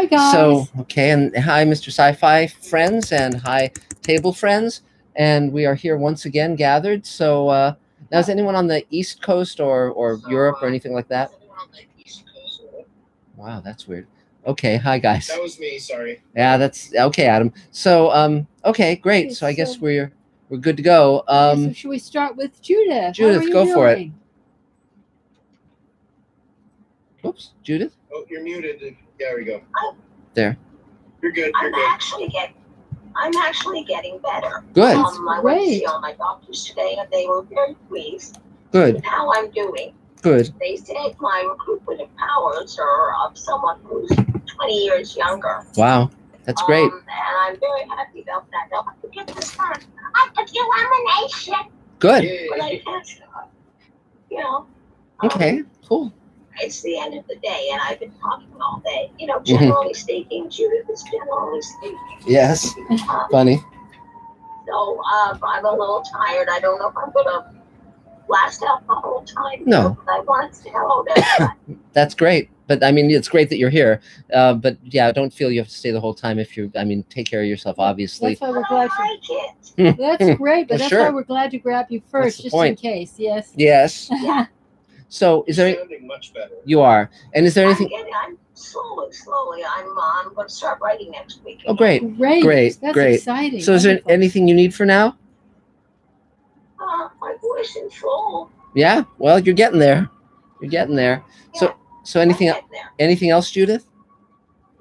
Hi, guys. So, okay, and hi, Mr. Sci-Fi friends, and hi, table friends. And we are here once again gathered. So, now is anyone on the East Coast or Europe or anything like that? Wow, that's weird. Okay, hi, guys. That was me, sorry. Yeah, that's okay, Adam. So, okay, great. So I guess we're good to go. So should we start with Judith? Judith, go for it. Oops, Judith. Oh, you're muted. There we go. There. You're good. You're good. I'm actually getting better. Good. I went to see all my doctors today, and they were very pleased Good. with how I'm doing. Good. They said my recuperative powers are of someone who's 20 years younger. Wow, that's great. And I'm very happy about that. Now, I get this done. I took your lamination. Good. But I can't stop. You know. Okay, cool. It's the end of the day, and I've been talking all day. You know, generally speaking, Judith is generally speaking. Yes. Funny. So I'm a little tired. I don't know if I'm gonna last out the whole time. No. But I wanted to hello everybody. That's great. But I mean, it's great that you're here. But yeah, don't feel you have to stay the whole time. If you're, I mean, take care of yourself, obviously. That's why we're glad you. That's great, but Well, that's sure. why we're glad to grab you first, just point. in case. Yes. Yes. Yeah. So, is there? Sounding much better. You are. And is there anything? I'm slowly. I'm going to start writing next week. Oh, great. Great. Great. That's Great. exciting. So, is there anything you need for now? My voice in full. Yeah. Well, you're getting there. You're getting there. Yeah, So anything? there. Anything else, Judith?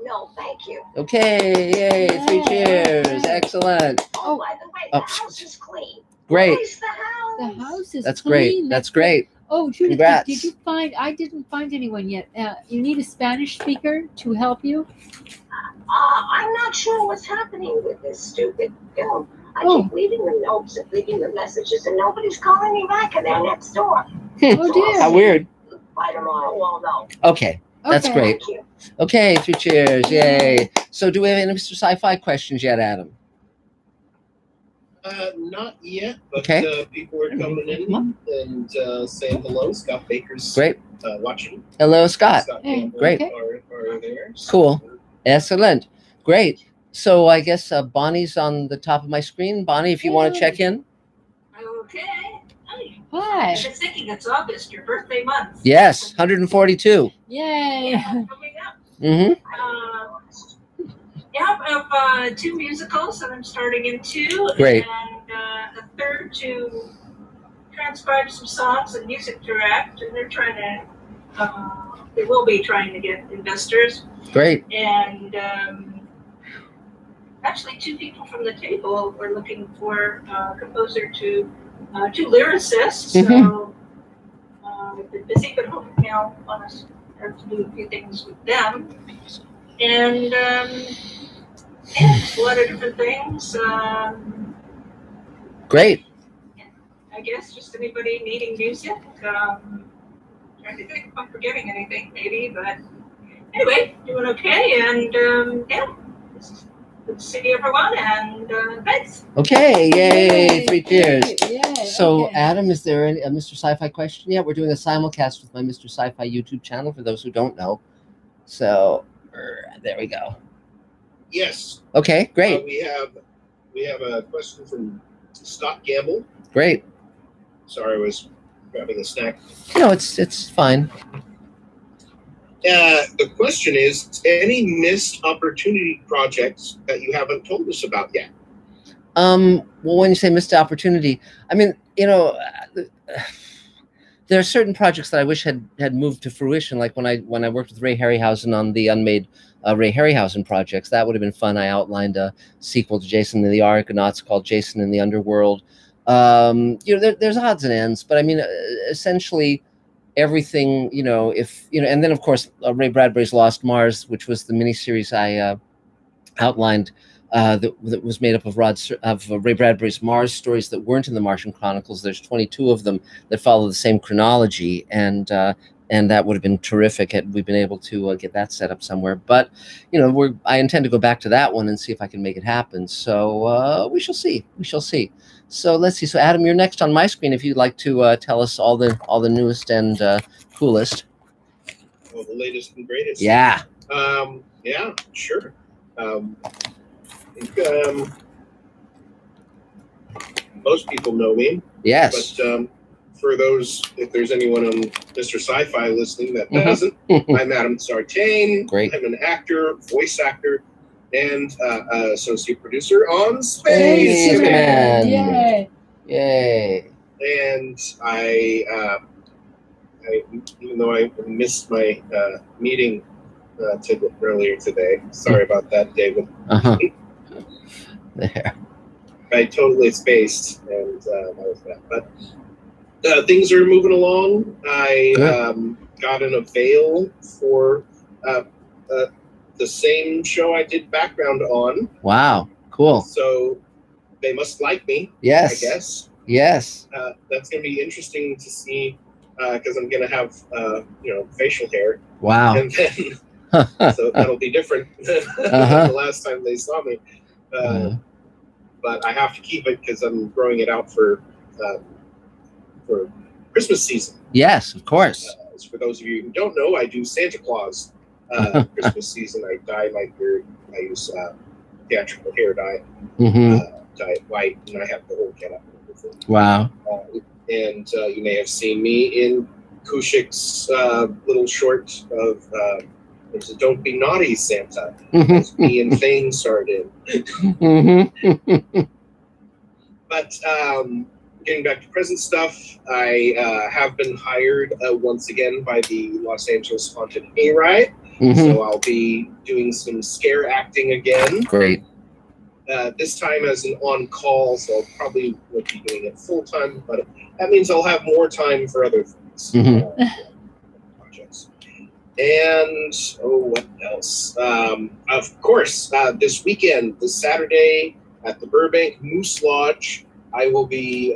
No, thank you. Okay. Yay! 3 cheers. Excellent. Oh, by the way, the house is clean. Great. Where's the house? The house is That's clean. great. That's great. Oh, Judith, Congrats. did you find? I didn't find anyone yet. You need a Spanish speaker to help you. I'm not sure what's happening with this stupid film. I keep leaving the notes and leaving the messages, and nobody's calling me back, and they're next door. Oh dear. How weird. By tomorrow, we'll know. Okay. That's Okay. great. Thank you. Okay, 3 cheers. Yay. So do we have any Mr. Sci-Fi questions yet, Adam? Not yet, but Okay. people are coming in and saying hello. Scott Baker's Great. watching. Hello, Scott. Scott Hey, Campbell great. are there. Cool. Excellent. Great. So I guess Bonnie's on the top of my screen. Bonnie, if you want to check in. Okay. Hi. Hi. I've been thinking it's August, your birthday month. Yes, 142. Yay. Yeah, coming up. Mm-hmm. Yeah, I have 2 musicals that I'm starting into. Great. And a third to transcribe some songs and music direct. And they're trying to, they will be trying to get investors. Great. And actually 2 people from the table were looking for a composer to 2 lyricists. So I've been busy, but hope now want to start to do a few things with them. And yeah, a lot of different things. Great. I guess just anybody needing music. Trying to think if I'm forgetting anything, maybe, but anyway, doing okay. And yeah, good to see everyone. And thanks. Okay. Yay. 3 cheers. Yay. So, Okay. Adam, is there a Mr. Sci-Fi question yet? We're doing a simulcast with my Mr. Sci-Fi YouTube channel for those who don't know. So, there we go. Yes. Okay, great. We have a question from Scott Gamble. Great. Sorry, I was grabbing a snack. No, it's fine. The question is, any missed opportunity projects that you haven't told us about yet? Well, when you say missed opportunity, I mean, you know, there are certain projects that I wish had moved to fruition. Like when I worked with Ray Harryhausen on the unmade Ray Harryhausen projects, that would have been fun. I outlined a sequel to Jason and the Argonauts called Jason in the Underworld. You know, there's odds and ends, but I mean, essentially everything, you know, if, you know, and then of course, Ray Bradbury's Lost Mars, which was the miniseries I outlined, that was made up of Ray Bradbury's Mars stories that weren't in the Martian Chronicles. There's 22 of them that follow the same chronology, and that would have been terrific had we been able to get that set up somewhere. But you know, I intend to go back to that one and see if I can make it happen. So we shall see. We shall see. So let's see. So Adam, you're next on my screen. If you'd like to tell us all the newest and coolest. Well, the latest and greatest. Yeah. Yeah, sure. I think, most people know me. Yes. But for those, if there's anyone on Mr. Sci-Fi listening that doesn't, I'm Adam Sartain. Great. I'm an actor, voice actor, and associate producer on Space Space Command. Command. Yay! Yay. And I even though I missed my meeting earlier today, sorry about that, David. There. I totally spaced, and that was that. But things are moving along. I got an avail for the same show I did background on. Wow. Cool. So they must like me. Yes. I guess. Yes. That's going to be interesting to see because I'm going to have facial hair. Wow. And then so that'll be different than the last time they saw me. But I have to keep it because I'm growing it out for Christmas season. Yes, of course. For those of you who don't know, I do Santa Claus Christmas season. I dye my beard. I use theatrical hair dye, dye it white, and I have the whole getup. Wow. And you may have seen me in Kushik's little short of there's a Don't Be Naughty Santa. Me and Thane starred in. But getting back to present stuff, I have been hired once again by the Los Angeles Haunted Hayride. So I'll be doing some scare acting again. Great. This time as an on-call, so I'll probably won't be doing it full-time, but that means I'll have more time for other things. Projects. And, what else? Of course, this weekend, this Saturday at the Burbank Moose Lodge, I will be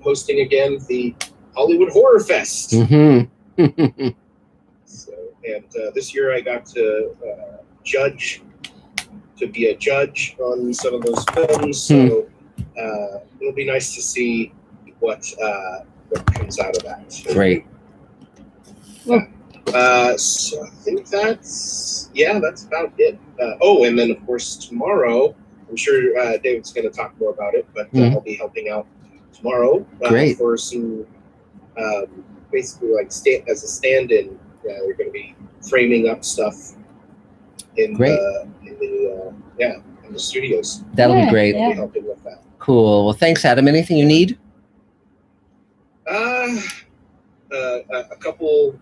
hosting again the Hollywood Horror Fest. So, and this year I got to be a judge on some of those films, so it'll be nice to see what comes out of that. Great. So I think that's about it. And then of course tomorrow, I'm sure David's going to talk more about it, but I'll be helping out tomorrow for some basically like as a stand-in. We're going to be framing up stuff in the studios. That'll be great. I'll be helping with that. Cool. Well, thanks, Adam. Anything you need? A couple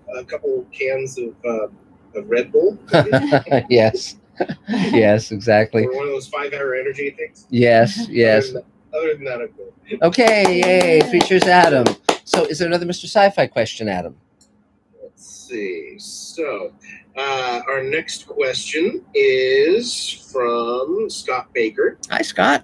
cans of Red Bull. Yes. Yes, exactly. Or one of those 5-hour energy things. Yes, yes. Other than that, I'm good. Okay, yay. Features Adam. So is there another Mr. Sci-Fi question, Adam? Let's see. So our next question is from Scott Baker. Hi, Scott.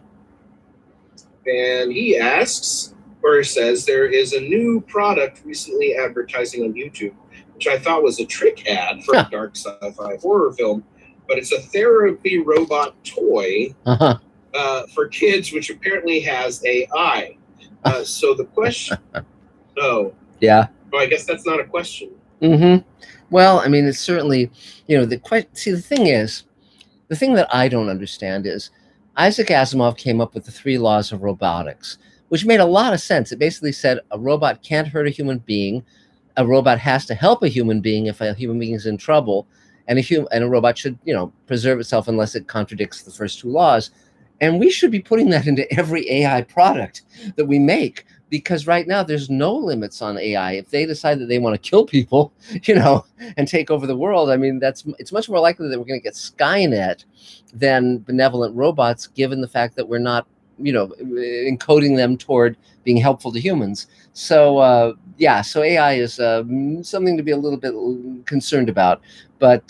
And he asks, or says, there is a new product recently advertising on YouTube, which I thought was a trick ad for a dark sci-fi horror film, but it's a therapy robot toy for kids, which apparently has AI. So the question, yeah. Oh, I guess that's not a question. Well, I mean, it's certainly, the thing that I don't understand is Isaac Asimov came up with the 3 laws of robotics, which made a lot of sense. It basically said a robot can't hurt a human being. A robot has to help a human being if a human being is in trouble. And a robot should, preserve itself unless it contradicts the first 2 laws. And we should be putting that into every AI product that we make, because right now there's no limits on AI. If they decide that they want to kill people, and take over the world, I mean, it's much more likely that we're going to get Skynet than benevolent robots, given the fact that we're not, encoding them toward being helpful to humans. So, so AI is something to be a little bit concerned about. But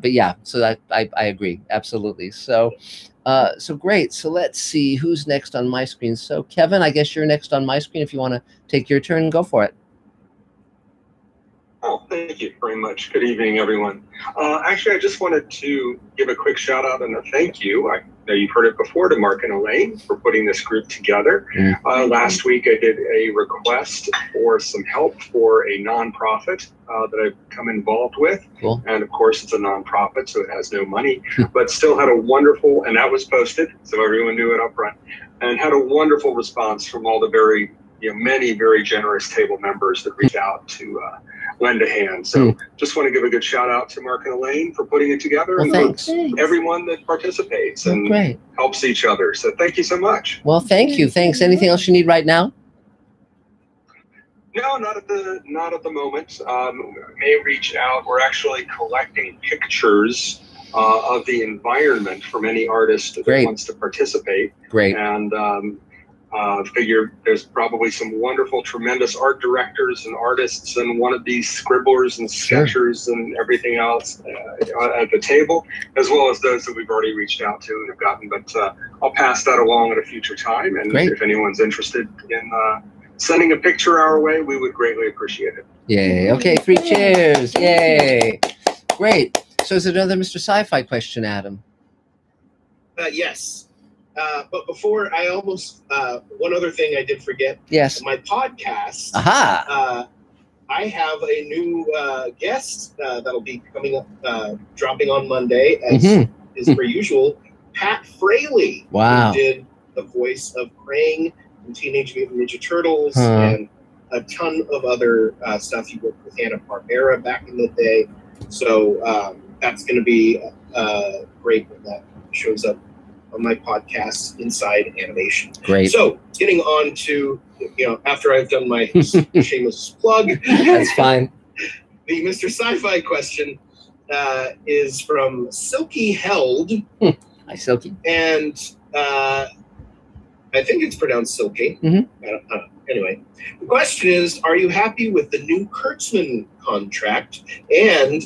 yeah, so that I agree, absolutely. So great. So let's see who's next on my screen. So Kevin, I guess you're next on my screen. If you want to take your turn, go for it. Oh, thank you very much. Good evening, everyone. Actually, I just wanted to give a quick shout out and a thank you. I know you've heard it before, to Mark and Elaine for putting this group together. Last week, I did a request for some help for a nonprofit that I've become involved with. Cool. And of course, it's a nonprofit, so it has no money, but still had a wonderful, and that was posted, so everyone knew it up front, and had a wonderful response from all the many very generous table members that reached out to lend a hand. So just want to give a good shout out to Mark and Elaine for putting it together, Well, and thanks. everyone that participates and Great. helps each other. So thank you so much. Well, thank you. Thanks. Anything else you need right now? No, not at the moment. May reach out. We're actually collecting pictures of the environment from any artist that Great. wants to participate. Great. And figure there's probably some wonderful, tremendous art directors and artists and wannabe scribblers and sketchers and everything else at the table, as well as those that we've already reached out to and have gotten. But I'll pass that along at a future time. And Great. if anyone's interested in sending a picture our way, we would greatly appreciate it. Yay. Okay, 3 cheers. Yay. Great. So is it another Mr. Sci-Fi question, Adam? Yes. But before, I almost one other thing I did forget. Yes. My podcast. Aha. I have a new guest that'll be coming up, dropping on Monday, as is per usual. Pat Fraley. Wow. Who did the voice of Krang in Teenage Mutant Ninja Turtles and a ton of other stuff. He worked with Hanna-Barbera back in the day. So that's going to be great when that shows up on my podcast, Inside Animation. Great. So getting on to, after I've done my shameless plug. That's fine. The Mr. Sci-Fi question is from Silky Held. Hi, Silky. And I think it's pronounced Silky. Anyway, the question is, are you happy with the new Kurtzman contract? And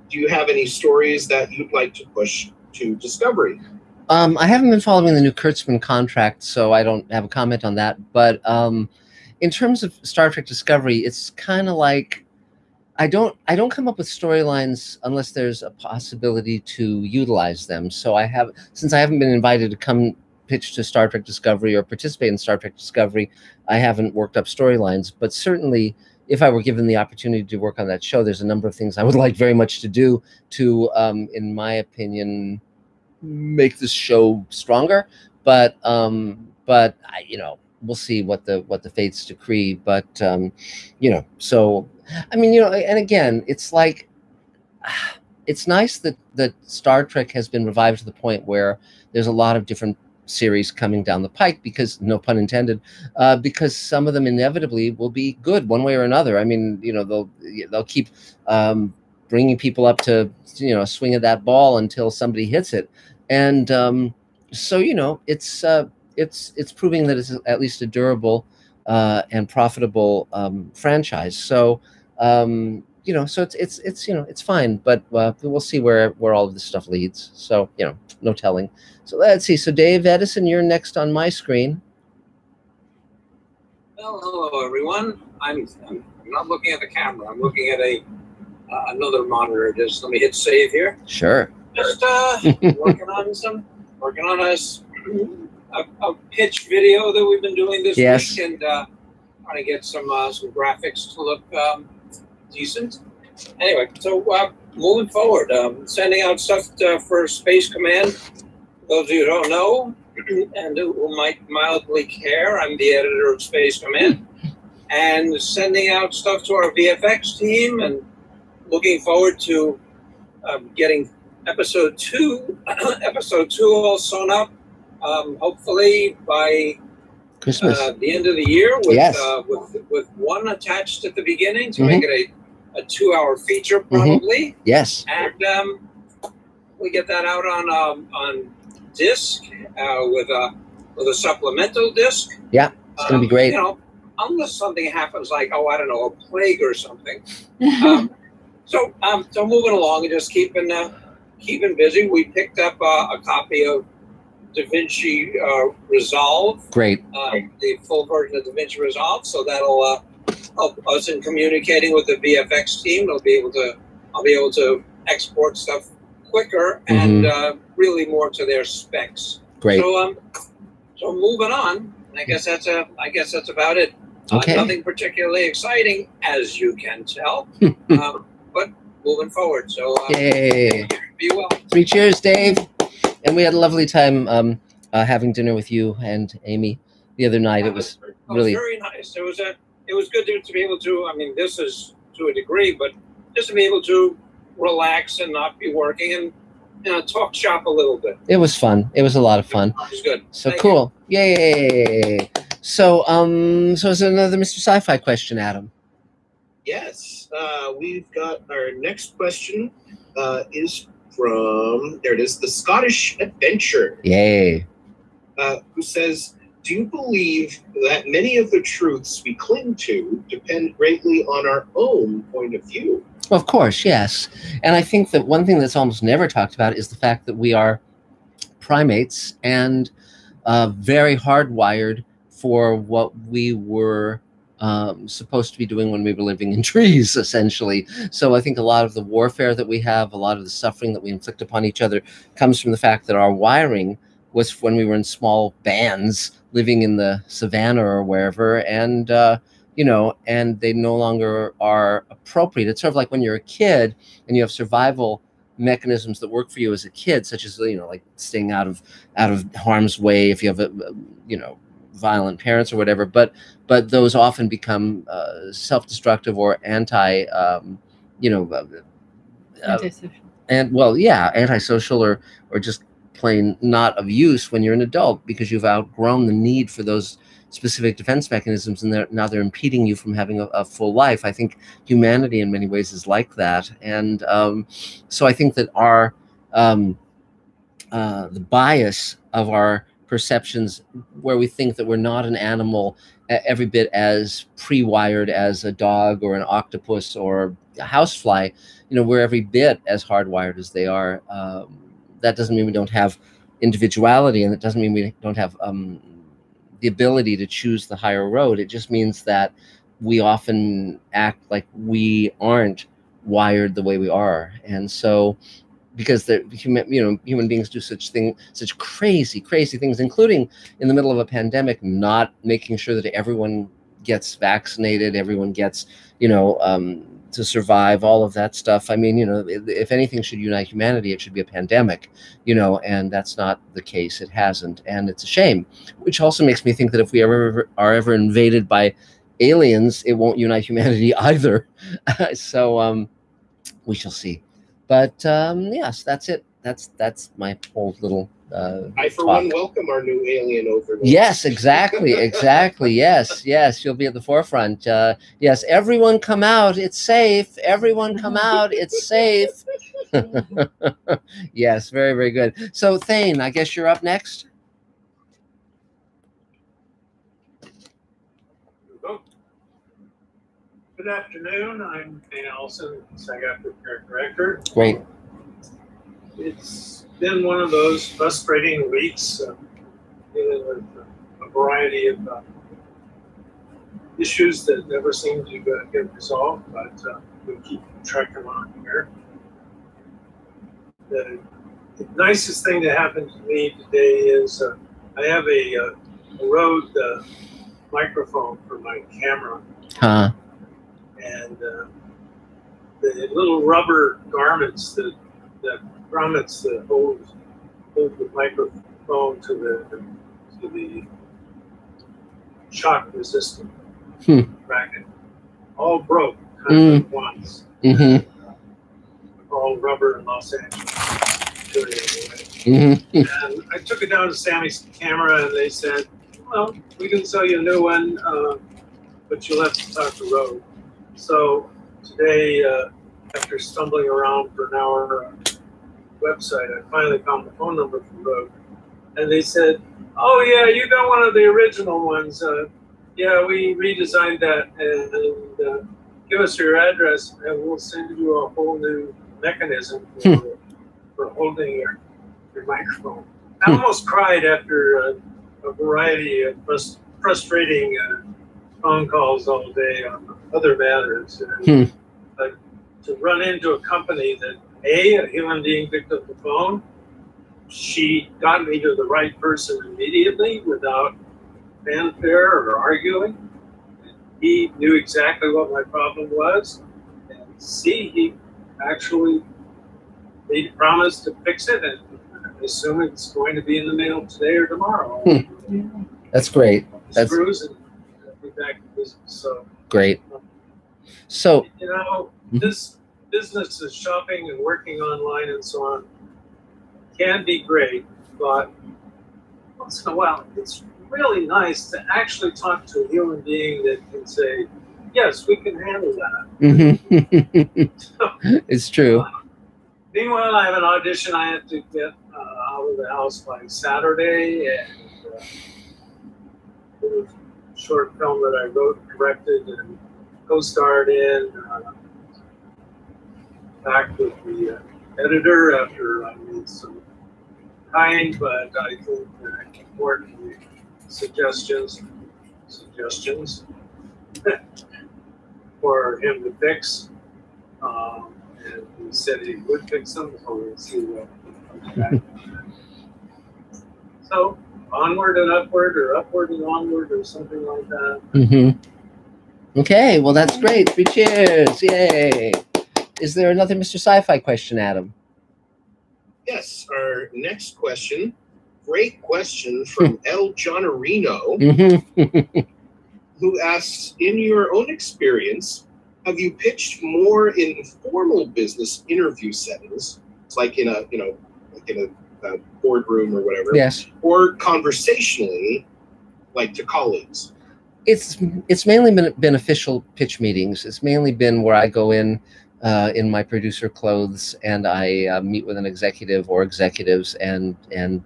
do you have any stories that you'd like to push to Discovery? I haven't been following the new Kurtzman contract, so I don't have a comment on that. But in terms of Star Trek Discovery, it's kind of like I don't come up with storylines unless there's a possibility to utilize them. So since I haven't been invited to come pitch to Star Trek Discovery or participate in Star Trek Discovery, I haven't worked up storylines. But certainly, if I were given the opportunity to work on that show, there's a number of things I would like very much to do to, in my opinion, make this show stronger. But we'll see what the fates decree. But so I mean, and again, it's like it's nice that Star Trek has been revived to the point where there's a lot of different series coming down the pike, because, no pun intended, because some of them inevitably will be good one way or another. I mean, they'll keep bringing people up to swing at that ball until somebody hits it. And so it's proving that it's at least a durable and profitable franchise. So so it's fine, but we'll see where all of this stuff leads. So no telling. So let's see. So Dave Edison, you're next on my screen. Well, hello everyone. I'm not looking at the camera. I'm looking at another monitor. Just let me hit save here. Sure. Just working on a pitch video that we've been doing this week, and trying to get some graphics to look decent. Anyway, so moving forward, sending out stuff for Space Command. Those of you who don't know and who might mildly care, I'm the editor of Space Command, and sending out stuff to our VFX team, and looking forward to getting episode 2 all sewn up, hopefully by Christmas, the end of the year, with one attached at the beginning to make it a 2-hour feature, probably. Yes. And we get that out on disc with a supplemental disc. Yeah, it's going to be great. Unless something happens, like, I don't know, a plague or something. So moving along and just keeping busy. We picked up a copy of DaVinci Resolve. Great. The full version of DaVinci Resolve. So that'll help us in communicating with the VFX team. I'll be able to export stuff quicker and really more to their specs. Great. So moving on. I guess that's about it. Okay. Nothing particularly exciting, as you can tell, but moving forward. So yay! Be well. 3 cheers, Dave. And we had a lovely time having dinner with you and Amy the other night. It was really very nice. It was good to be able to. I mean, this is to a degree, but just to be able to relax and not be working and talk shop a little bit. It was fun. It was a lot of fun. It was good. So cool. Yay! So so is there another Mr. Sci-Fi question, Adam? Yes. We've got our next question is from, there it is, the Scottish Adventure. Yay. Who says, do you believe that many of the truths we cling to depend greatly on our own point of view? Well, of course, yes. And I think that one thing that's almost never talked about is the fact that we are primates and very hardwired for what we were supposed to be doing when we were living in trees, essentially. So I think a lot of the warfare that we have, a lot of the suffering that we inflict upon each other comes from the fact that our wiring was when we were in small bands living in the savannah or wherever, and you know, and they no longer are appropriate. It's sort of like when you're a kid and you have survival mechanisms that work for you as a kid, such as, you know, like staying out of harm's way if you have you know, violent parents or whatever, but those often become self-destructive or anti you know Antisocial. and well, yeah, antisocial or just plain not of use when you're an adult, because you've outgrown the need for those specific defense mechanisms, and now they're impeding you from having a full life. I think humanity in many ways is like that, and so I think that our the bias of our perceptions, where we think that we're not an animal every bit as pre-wired as a dog or an octopus or a housefly, you know, we're every bit as hardwired as they are. That doesn't mean we don't have individuality, and it doesn't mean we don't have the ability to choose the higher road. It just means that we often act like we aren't wired the way we are, and so because human beings do such crazy things, including in the middle of a pandemic, not making sure that everyone gets vaccinated, everyone gets, you know, to survive, all of that stuff. I mean, you know, if anything should unite humanity, it should be a pandemic, you know, and that's not the case. It hasn't, and it's a shame. Which also makes me think that if we are ever invaded by aliens, it won't unite humanity either. So we shall see. But yes, that's it. That's my whole little I, for one, welcome our new alien overlord. Yes, exactly. Yes, you'll be at the forefront. Yes, everyone come out. It's safe. Everyone come out. It's safe. Yes, very good. So, Thane, I guess you're up next. Good afternoon. I'm Thane Allison, SAG-AFTRA Prepared Director. Great. It's been one of those frustrating weeks, dealing with a variety of issues that never seem to get resolved, but we keep tracking on here. The nicest thing that happened to me today is I have a Rode microphone for my camera. Huh. And the little rubber garments that hold the microphone to the shock resistant bracket all broke kind of at once. All rubber in Los Angeles. And I took it down to Sammy's camera, and they said, "Well, we can sell you a new one, but you'll have to talk to Rode." So today, after stumbling around for an hour on the website, I finally found the phone number for Rode. And they said, "Oh, yeah, you got one of the original ones. Yeah, we redesigned that. And give us your address, and we'll send you a whole new mechanism for holding your microphone." I almost cried after a variety of frustrating phone calls all day on other matters. And, to run into a company that a human being picked up the phone, she got me to the right person immediately without fanfare or arguing. He knew exactly what my problem was, and C, he actually made a promise to fix it, and I assume it's going to be in the mail today or tomorrow. That's great. That's screws and be back in business. So great. So you know, this business is shopping and working online and so on can be great, but once in a while it's really nice to actually talk to a human being that can say, yes, we can handle that. It's true. Meanwhile, I have an audition I have to get out of the house by Saturday, and a short film that I wrote, directed, and co-starred in. Back with the editor after I made some kind, but I think important suggestions for him to fix. And he said he would fix them, so we'll see what comes back. So onward and upward, or upward and onward, or something like that. Okay, well that's great. 3 cheers! Yay! Is there another Mr. Sci-Fi question, Adam? Yes, our next question. Great question from El Johnarino, who asks, in your own experience, have you pitched more in formal business interview settings, like in a boardroom or whatever? Yes. Or conversationally, like to colleagues? It's mainly been official pitch meetings. It's mainly been where I go in my producer clothes and I meet with an executive or executives and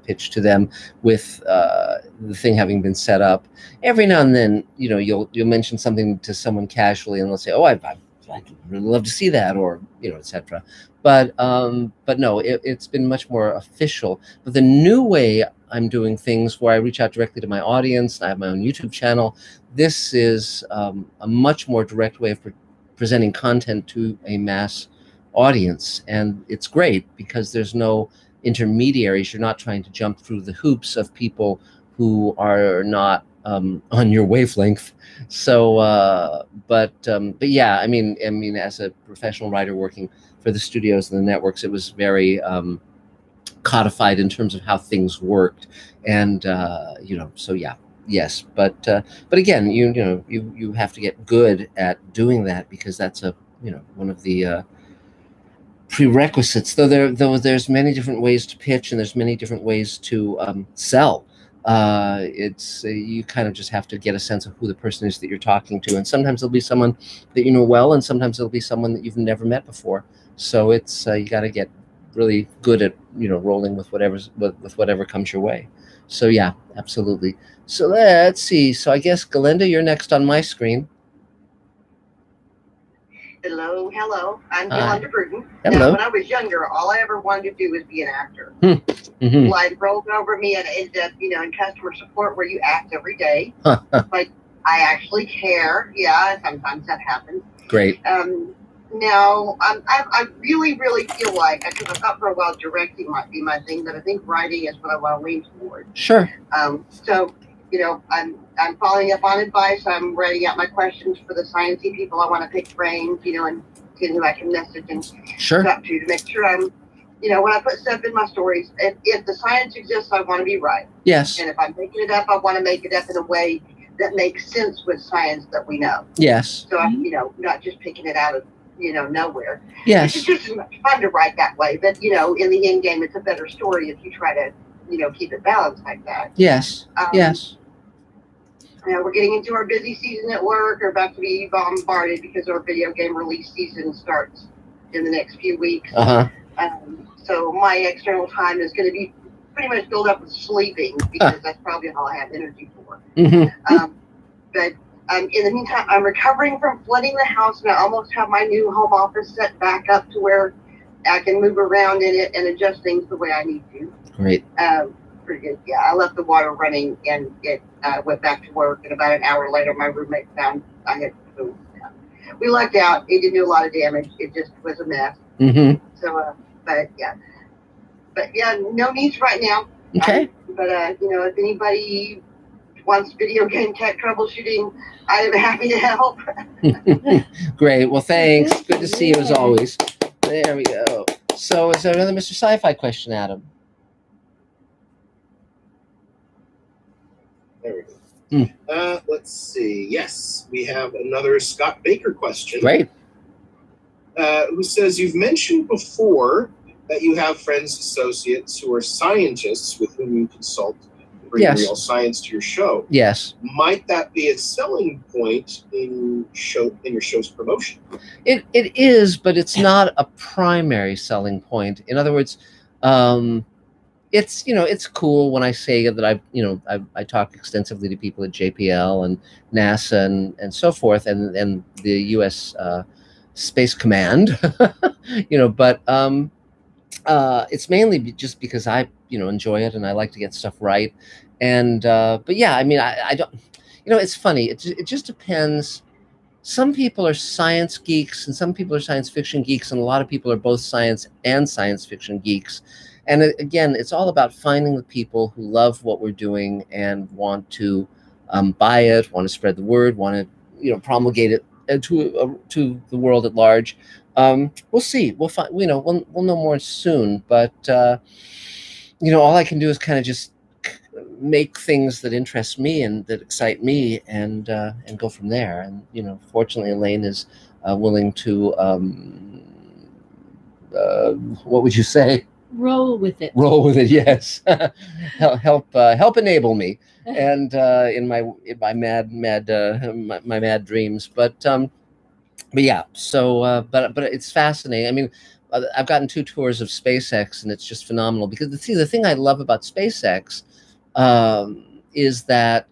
pitch to them with the thing having been set up. Every now and then, you know, you'll mention something to someone casually and they'll say, "Oh, I'd really love to see that," or you know, etc. But no, it's been much more official. But the new way I'm doing things, where I reach out directly to my audience, and I have my own YouTube channel. This is a much more direct way of presenting content to a mass audience, and it's great because there's no intermediaries. You're not trying to jump through the hoops of people who are not on your wavelength. So, but yeah, I mean, as a professional writer working for the studios and the networks, it was very codified in terms of how things worked, and you know, so yeah. Yes, but again, you have to get good at doing that, because that's one of the prerequisites. Though there's many different ways to pitch, and there's many different ways to sell. It's you kind of just have to get a sense of who the person is that you're talking to, and sometimes it'll be someone that you know well, and sometimes it'll be someone that you've never met before. So it's you got to get really good at rolling with whatever comes your way. So yeah, absolutely. So let's see. So I guess, Galinda, you're next on my screen. Hello. I'm Galinda Bruton. Hello. Now, when I was younger, all I ever wanted to do was be an actor. Life rolled over me, and I ended up, in customer support, where you act every day. But I actually care. Yeah, sometimes that happens. Great. Now, I really, really feel like, because I thought for a while directing might be my thing, but I think writing is what I want to lean toward. Sure. So, I'm following up on advice. I'm writing out my questions for the sciencey people. I want to pick brains, and who I can message and talk to make sure I'm, when I put stuff in my stories, if the science exists, I want to be right. Yes. And if I'm making it up, I want to make it up in a way that makes sense with science that we know. Yes. So I'm, not just picking it out of, nowhere. Yes. It's just fun to write that way. But, in the end game, it's a better story if you try to, keep it balanced like that. Yes. Yes. We're getting into our busy season at work. We're about to be bombarded because our video game release season starts in the next few weeks. So my external time is going to be pretty much filled up with sleeping, because that's probably all I have energy for. But in the meantime, I'm recovering from flooding the house, and I almost have my new home office set back up to where I can move around in it and adjust things the way I need to. Great. pretty good. Yeah, I left the water running and it went back to work. And about an hour later, my roommate found I had food. We lucked out. It didn't do a lot of damage. It just was a mess. Mm-hmm. So, but yeah, no needs right now. Okay. But you know, if anybody wants video game tech troubleshooting, I am happy to help. Great. Well, thanks. Good to see you as always. There we go. So, is there another Mr. Sci-Fi question, Adam? There we go. Let's see. Yes, we have another Scott Baker question. Great. Who says, you've mentioned before that you have friends, associates who are scientists with whom you consult to bring real science to your show. Yes. Might that be a selling point in your show's promotion? It is, but it's not a primary selling point. In other words, it's, you know, it's cool when I say that I talk extensively to people at JPL and NASA and so forth, and the U.S. Space Command, you know, but it's mainly just because I, you know, enjoy it and I like to get stuff right. And but yeah, I mean, I don't, you know, it's funny. It just depends. Some people are science geeks and some people are science fiction geeks, and a lot of people are both science and science fiction geeks. And again, it's all about finding the people who love what we're doing and want to buy it, want to spread the word, want to, you know, promulgate it to the world at large. We'll see. We'll find. You know, we'll know more soon. But you know, all I can do is kind of just make things that interest me and that excite me, and go from there. And you know, fortunately, Elaine is willing to what would you say? Roll with it. Roll with it, yes. help enable me, and in my mad dreams. But yeah. So, but it's fascinating. I mean, I've gotten 2 tours of SpaceX, and it's just phenomenal. Because the thing I love about SpaceX is that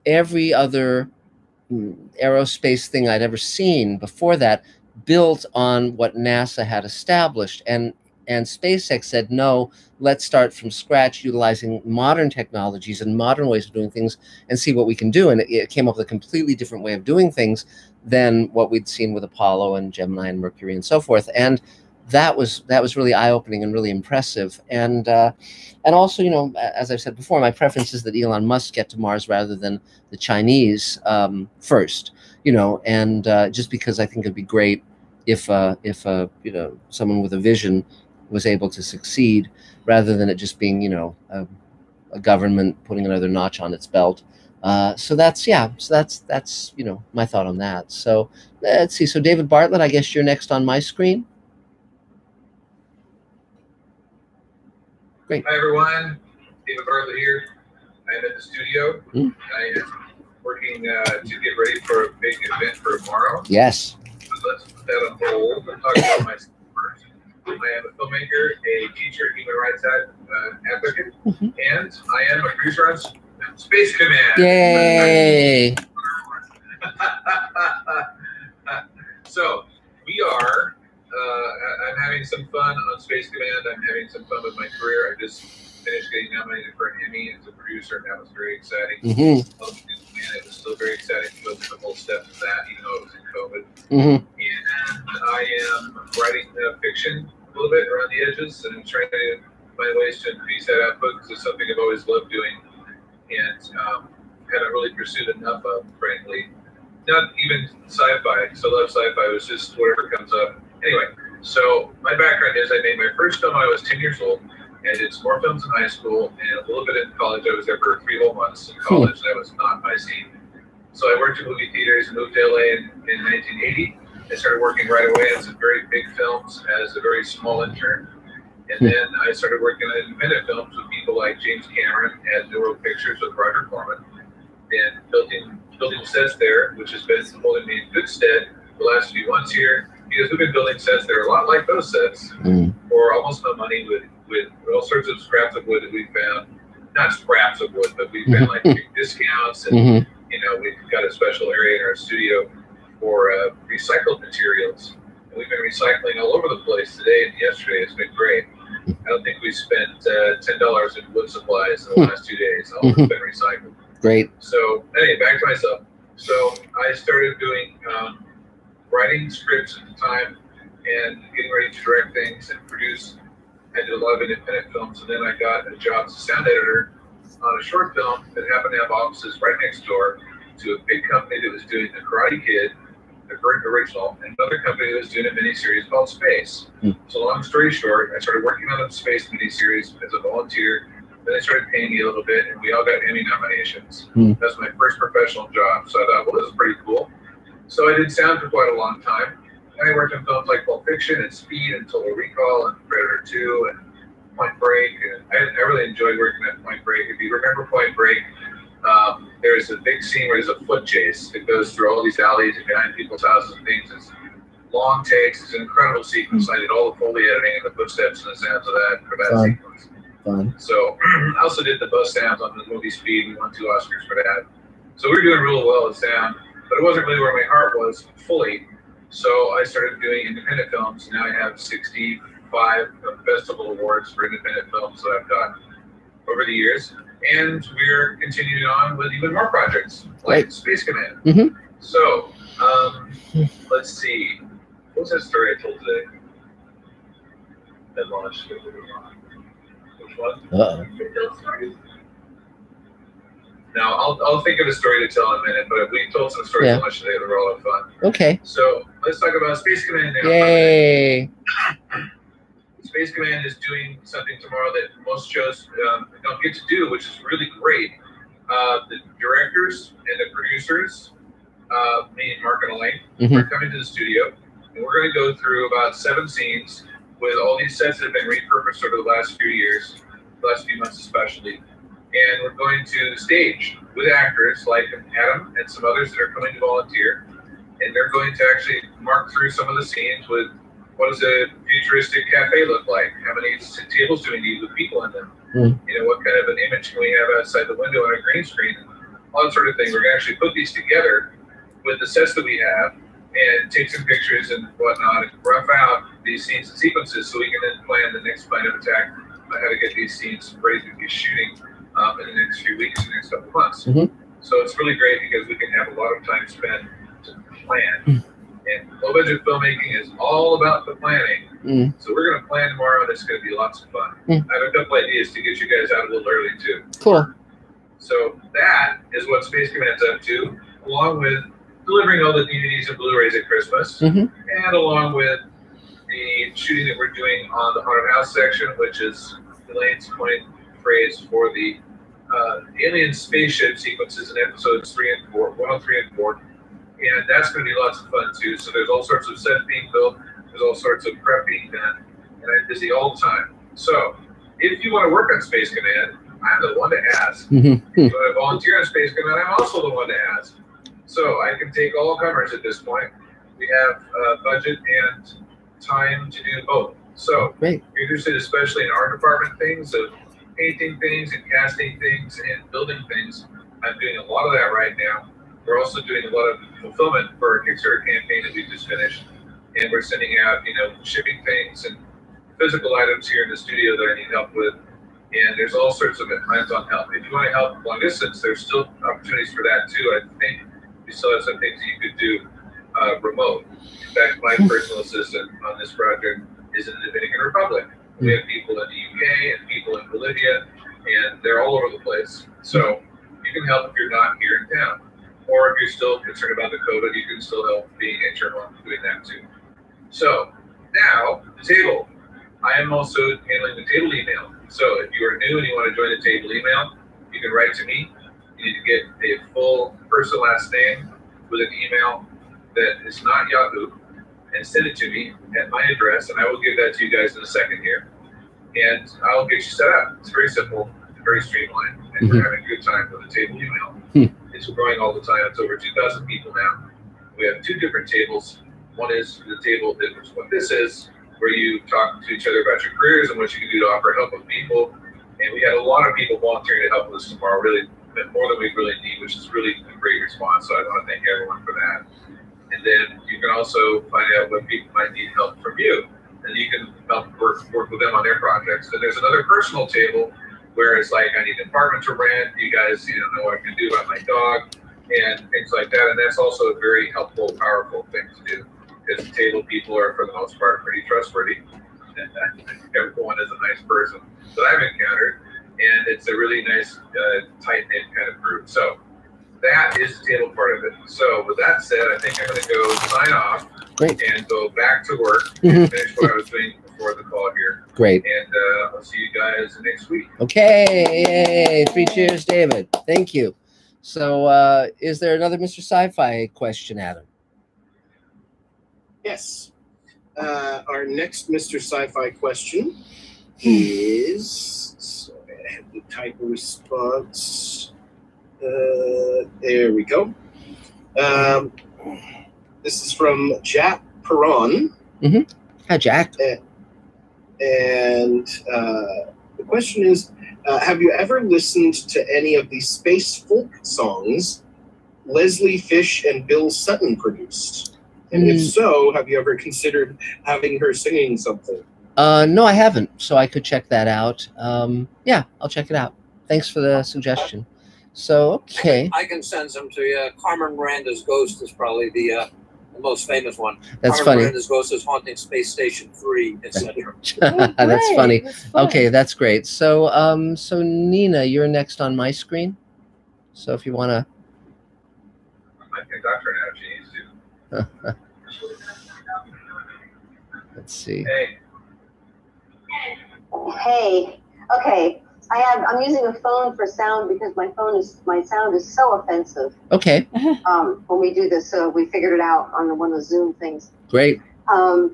every other aerospace thing I'd ever seen before that built on what NASA had established, and SpaceX said, no, let's start from scratch utilizing modern technologies and modern ways of doing things and see what we can do. And it came up with a completely different way of doing things than what we'd seen with Apollo and Gemini and Mercury and so forth. And that was really eye-opening and really impressive. And also, you know, as I've said before, my preference is that Elon Musk get to Mars rather than the Chinese first, you know, and just because I think it'd be great if you know, someone with a vision was able to succeed rather than it just being, you know, a government putting another notch on its belt. So that's, yeah, so that's, you know, my thought on that. So let's see. So David Bartlett, I guess you're next on my screen. Great. Hi, everyone. David Bartlett here. I'm at the studio. I am working to get ready for a big event for tomorrow. Yes. So let's put that on hold. I'm talking about myself first. I am a filmmaker, a teacher, human rights advocate, and I am a producer on Space Command. Yay! So we are. I'm having some fun on Space Command. I'm having some fun with my career. I just finished getting nominated for an Emmy as a producer, and that was very exciting. And it was still very exciting to go through the whole steps of that, even though it was in COVID. And I am writing fiction a little bit around the edges, and I'm trying to find ways to increase that output because it's something I've always loved doing, and haven't really pursued enough of, frankly. Not even sci-fi, because I love sci-fi. It was just whatever comes up. Anyway, so my background is I made my first film when I was 10 years old. I did some more films in high school and a little bit in college. I was there for 3 whole months in college. That was not my scene. So I worked in movie theaters and moved to LA in 1980. I started working right away on some very big films as a very small intern. And then I started working on independent films with people like James Cameron at New World Pictures with Roger Corman, and building sets there, which has been holding me in good stead the last few months here, because we've been building sets that are a lot like those sets for almost no money with all sorts of scraps of wood that we found. Not scraps of wood, but we found like big discounts, and you know, we've got a special area in our studio for recycled materials. And we've been recycling all over the place today and yesterday. It's been great. I don't think we spent $10 in wood supplies in the last 2 days. All has been recycled. Great. So anyway, back to myself. So I started doing writing scripts at the time and getting ready to direct things and produce. I did a lot of independent films, and then I got a job as a sound editor on a short film that happened to have offices right next door to a big company that was doing The Karate Kid, the original, and another company that was doing a miniseries called Space. So long story short, I started working on the Space miniseries as a volunteer. Then they started paying me a little bit, and we all got Emmy nominations. That was my first professional job, so I thought, well, this is pretty cool. So I did sound for quite a long time. And I worked on films like Pulp Fiction and Speed and Total Recall and Predator 2 and Point Break. And I really enjoyed working at Point Break. If you remember Point Break, there's a big scene where there's a foot chase that goes through all these alleys and behind people's houses and things. It's long takes. It's an incredible sequence. I did all the Foley editing and the footsteps and the sounds of that for that sequence. So I also did the bus sounds on the movie Speed. We won 2 Oscars for that. So we were doing real well with sound, but it wasn't really where my heart was fully. So I started doing independent films. Now I have 65 festival awards for independent films that I've done over the years. And we're continuing on with even more projects, like Space Command. So, let's see. What was that story I told today? That launched. Which one? Now, I'll think of a story to tell in a minute, but we told some stories so much today that were all of fun. Okay. So, let's talk about Space Command now. Yay! Space Command is doing something tomorrow that most shows don't get to do, which is really great. The directors and the producers, me and Mark and Elaine, are coming to the studio, and we're going to go through about 7 scenes with all these sets that have been repurposed over the last few years, the last few months especially. And we're going to stage with actors like Adam and some others that are coming to volunteer, and they're going to actually mark through some of the scenes with what does a futuristic cafe look like? How many tables do we need with people in them? You know, what kind of an image can we have outside the window on a green screen? All that sort of thing. We're going to actually put these together with the sets that we have and take some pictures and whatnot and rough out these scenes and sequences so we can then plan the next plan of attack on how to get these scenes ready to be shooting in the next few weeks, the next couple of months. So it's really great because we can have a lot of time spent to plan. And low-budget filmmaking is all about the planning. So we're going to plan tomorrow, and it's going to be lots of fun. I have a couple ideas to get you guys out a little early, too. Cool. So that is what Space Command's up to, along with delivering all the DVDs and Blu-rays at Christmas, and along with the shooting that we're doing on the Haunted House section, which is Elaine's coined phrase for the alien spaceship sequences in episodes 3 and 4, 103 and 4. And that's going to be lots of fun too. So there's all sorts of sets being built, there's all sorts of prep being done, and I'm busy all the time. So if you want to work on Space Command, I'm the one to ask. If you want to volunteer on Space Command, I'm also the one to ask. So I can take all comers at this point. We have budget and time to do both. So if you're interested, especially in art department things, of painting things and casting things and building things, I'm doing a lot of that right now. We're also doing a lot of fulfillment for a Kickstarter campaign that we just finished. And we're sending out, shipping things and physical items here in the studio that I need help with. And there's all sorts of hands-on help. If you want to help long distance, there's still opportunities for that too. I think we still have some things you could do remote. In fact, my personal assistant on this project is in the Dominican Republic. We have people in the UK and people in Bolivia, and they're all over the place. So you can help if you're not here in town. Or if you're still concerned about the COVID, you can still help being internal and doing that too. So now, the table. I am also handling the table email. So if you are new and you want to join the table email, you can write to me. You need to get a full first and last name with an email that is not Yahoo, and send it to me at my address, and I will give that to you guys in a second here. And I'll get you set up. It's very simple, very streamlined, and we're having a good time with the table email. It's growing all the time. It's over 2,000 people now. We have 2 different tables. One is the table that is what this is, where you talk to each other about your careers and what you can do to offer help with people. And we had a lot of people volunteering to help with us tomorrow, really more than we really need, which is really a great response. So I want to thank everyone for that. And then you can also find out what people might need help from you and you can help work with them on their projects. And there's another personal table where it's like, I need an apartment to rent. You guys, know what I can do about my dog and things like that. And that's also a very helpful, powerful thing to do. Because table people are, for the most part, pretty trustworthy. And I think everyone is a nice person that I've encountered. And it's a really nice, tight-knit kind of group. So that is the table part of it. So with that said, I think I'm going to go sign off. Great. And go back to work and finish what I was doing before the call here. Great. And I'll see you guys next week. Okay. Yay. 3 cheers, David. Thank you. So is there another Mr. Sci-Fi question, Adam? Yes. Our next Mr. Sci-Fi question is, sorry, I have to type a response. There we go. This is from Jack Perron. Hi, Jack. And the question is, have you ever listened to any of the space folk songs Leslie Fish and Bill Sutton produced? And if so, have you ever considered having her singing something? No, I haven't, so I could check that out. Yeah, I'll check it out. Thanks for the suggestion. So, okay. I can send some to you. Carmen Miranda's Ghost is probably the most famous one. That's Carmen funny. Miranda's Ghost is haunting Space Station 3, etc. That's funny. Okay, that's great. So, so Nina, you're next on my screen. So if you want to. My conductor now, she needs to. Let's see. Hey. Hey. Okay. I'm using a phone for sound because my sound is so offensive. Okay. When we do this, so we figured it out on one of the Zoom things. Great. So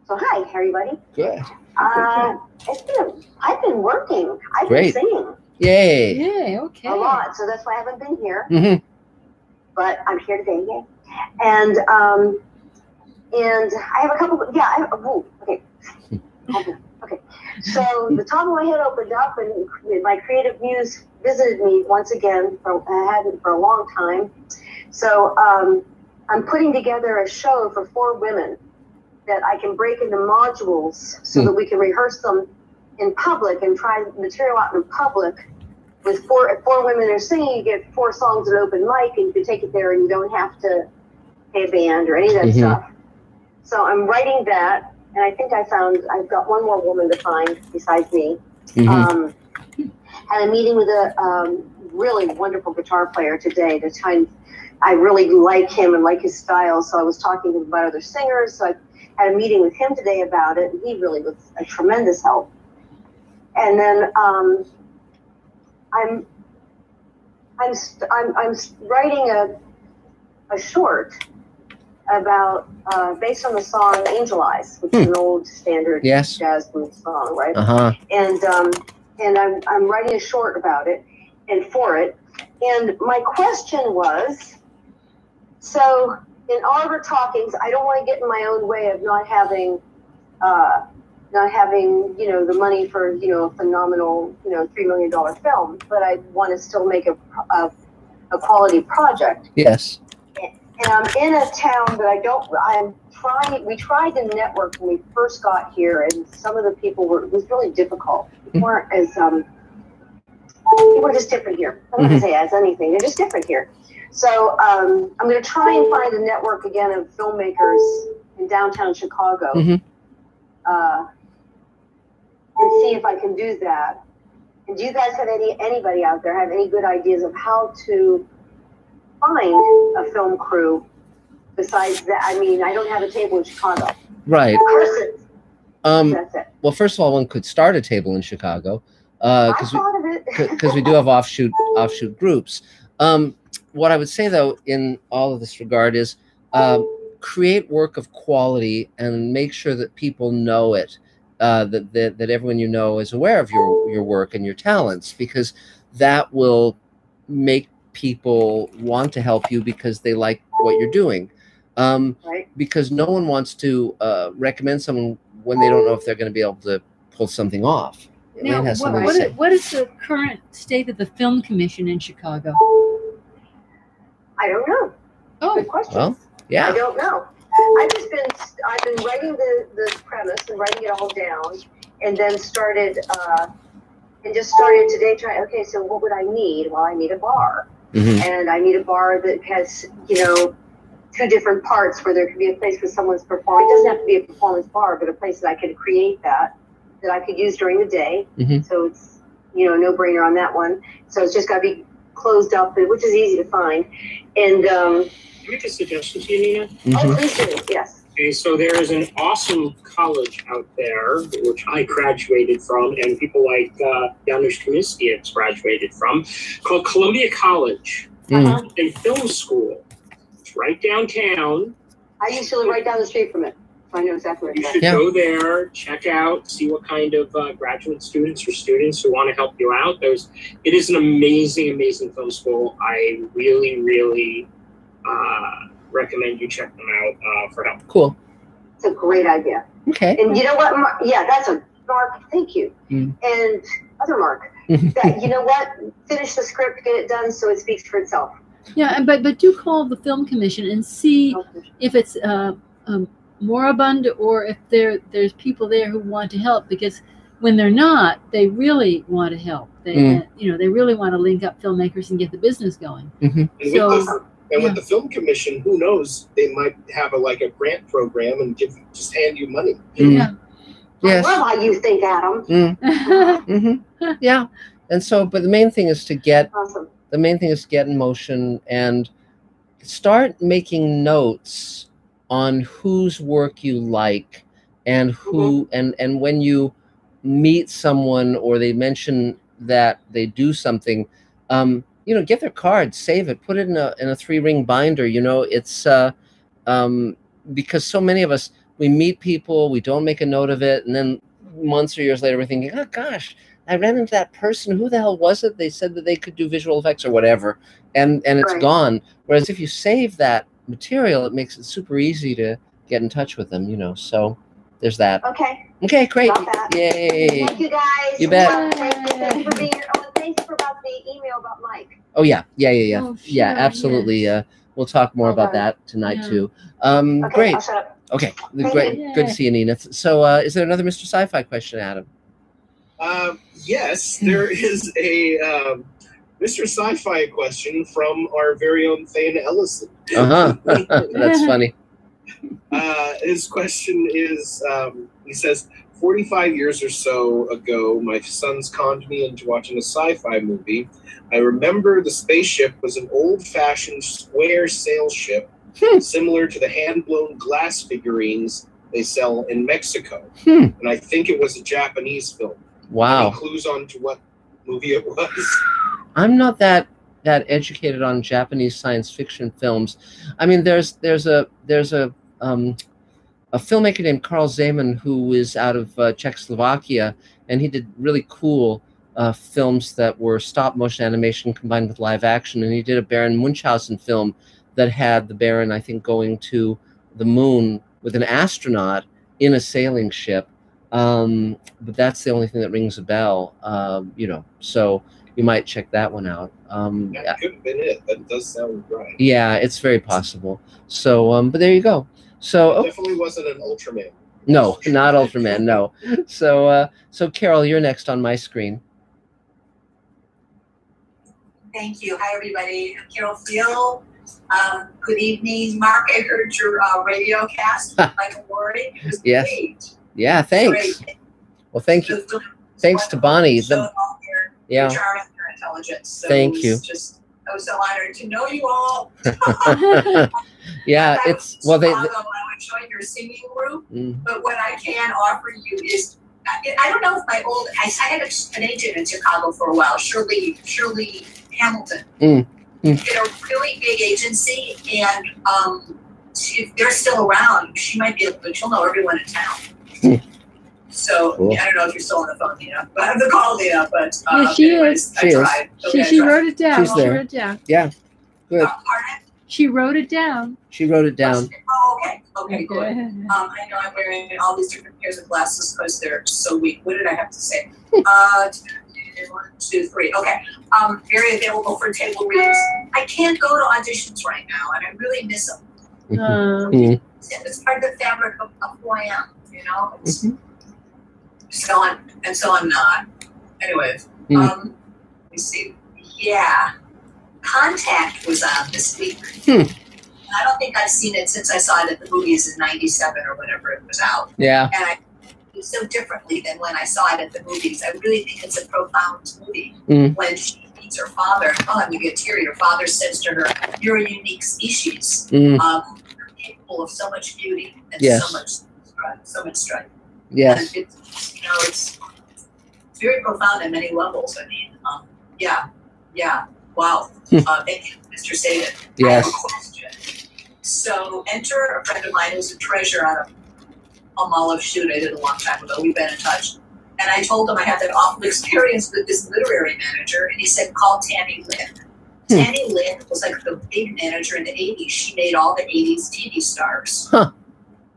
hi, everybody. Good. I've been working. I've Great. been singing. Yay. Yay, okay. A lot, so that's why I haven't been here. But I'm here today, yay. And I have a couple. Yeah. Okay. Okay. So the top of my head opened up, and my creative muse visited me once again. I hadn't for a long time. So I'm putting together a show for 4 women that I can break into modules so that we can rehearse them in public and try material out in public. With four women are singing, you get 4 songs at open mic, and you can take it there, and you don't have to pay a band or any of that stuff. So I'm writing that, and I think I've got one more woman to find besides me. Had a meeting with a really wonderful guitar player today. I really like him and like his style, so I was talking to him about other singers. So I had a meeting with him today about it, and he really was a tremendous help. And then I'm writing a short about based on the song Angel Eyes, which is an old standard jazz blues song, right? And I'm writing a short about it and for it. And my question was, so in all of our talkings, I don't want to get in my own way of not having the money for a phenomenal $3 million film, but I want to still make a quality project. Yes. And I'm in a town that we tried to network when we first got here, and some of the people it was really difficult. They weren't as, we're just different here. I'm not going to say as anything, they're just different here. So I'm going to try and find a network again of filmmakers in downtown Chicago and see if I can do that. And do you guys have anybody out there have any good ideas of how to find a film crew besides that? I mean, I don't have a table in Chicago. Right. That's it. Well, first of all, one could start a table in Chicago because we do have offshoot groups. What I would say, though, in all of this regard is create work of quality and make sure that people know it, that everyone you know is aware of your work and your talents, because that will make people want to help you because they like what you're doing. Right. Because no one wants to recommend someone when they don't know if they're going to be able to pull something off. Now, what is the current state of the Film Commission in Chicago? I don't know. Oh, good question. Well, yeah. I don't know. I've been writing the premise and writing it all down, and then started today trying. Okay, so what would I need? Well, I need a bar, and I need a bar that has, you know, 2 different parts where there could be a place where someone's performing. It doesn't have to be a performance bar, but a place that I could create that I could use during the day. So it's, you know, no brainer on that one. So it's just got to be closed up, which is easy to find. And can I make a suggestion to you, Nina? Oh, please do. Yes. Okay, so there is an awesome college out there, which I graduated from, and people like Janusz Kaminski has graduated from, called Columbia College and Film School. It's right downtown. I used to live right down the street from it, so I know exactly where You it's should at. go there, check out, see what kind of graduate students or students who want to help you out. It is an amazing, amazing film school. I really, really recommend you check them out for help. Cool. It's a great idea. Okay. And you know what? Yeah, that's a Mark. Thank you. And other Mark. That, you know what? Finish the script, get it done, so it speaks for itself. Yeah, but do call the film commission and see if it's moribund or if there's people there who want to help, because when they're not, they really want to help. They you know, they really want to link up filmmakers and get the business going. And with the film commission, who knows? They might have a grant program and just hand you money. Yeah. Yes. I love how you think, Adam. Yeah. And so, but the main thing is to get Awesome. the main thing is to get in motion and start making notes on whose work you like and who and when you meet someone or they mention that they do something, you know, get their card, save it, put it in a 3-ring binder. You know, it's because so many of us, we meet people, we don't make a note of it, and then months or years later we're thinking, oh gosh, I ran into that person. Who the hell was it? They said that they could do visual effects or whatever, and it's gone. Whereas if you save that material, it makes it super easy to get in touch with them. You know, so there's that. Okay. Okay, great. Got that. Yay. Thank you, guys. You bet. Thank you for being here. Oh, and thanks for about the email about Mike. Oh yeah. Oh, Yeah, sure, absolutely. yes. We'll talk more about that tonight too. Okay, Great. I'll shut up. Okay, Thank great. you. Good to see you, Nina. So, is there another Mr. Sci-Fi question, Adam? Yes, there is a Mr. Sci-Fi question from our very own Thane Ellison. That's funny. His question is, he says, 45 years or so ago, my sons conned me into watching a sci-fi movie. I remember the spaceship was an old-fashioned square sail ship, similar to the hand-blown glass figurines they sell in Mexico. And I think it was a Japanese film. Wow. Any clues on to what movie it was? I'm not that educated on Japanese science fiction films. I mean, there's a filmmaker named Carl Zeman who is out of Czechoslovakia, and he did really cool films that were stop motion animation combined with live action. And he did a Baron Munchausen film that had the Baron, I think, going to the moon with an astronaut in a sailing ship. But that's the only thing that rings a bell, you know, so you might check that one out. That could have been it. That does sound right. Yeah, it's very possible. So, but there you go. So It definitely wasn't an Ultraman. no, not Ultraman, no. So, so Carol, you're next on my screen. Thank you. Hi, everybody. I'm Carol Field. Good evening, Mark. I heard your radio cast with Michael Worry. It was Yes. great. Yeah, thanks. Great. Well, thank you. Thanks to Bonnie. Yeah. Charm and your intelligence. So Thank it you. was just, I was so honored to know you all. Yeah, it's well. I enjoyed your singing group, but what I can offer you is, I don't know if my old, I had an agent in Chicago for a while, Shirley Hamilton. Did a really big agency, and if they're still around, she might be able to, she'll know everyone in town. So Cool. I don't know if you're still on the phone, Nina, but I have to call Nina, but Yeah, she anyways, is. I tried. Okay, She I tried. wrote it down. She's She there. wrote it down. Yeah, good. She wrote it down. She wrote it down. Oh, okay, good. I know I'm wearing all these different pairs of glasses because they're so weak. What did I have to say? 1, 2, 3. Okay. Very available for table reads. I can't go to auditions right now, and I really miss them. It's part of the fabric of who I am, you know. So I'm not. Anyways, let me see. Yeah, Contact was on this week. I don't think I've seen it since I saw it at the movies in '97 or whenever it was out. Yeah. And I do so differently than when I saw it at the movies. I really think it's a profound movie. When she meets her father, I'm gonna get teary. Her father says to her, "You're a unique species, capable of so much beauty and so much strength." Yes. And it's very profound on many levels. I mean, yeah. Wow. Thank you, Mr. Saban. Yes. I have a question. So, enter a friend of mine who's a treasure on a Olive shoot I did a long time ago. We've been in touch. And I told him I had that awful experience with this literary manager, and he said, call Tammy Lynn. Tammy Lynn was like the big manager in the 80s. She made all the 80s TV stars. And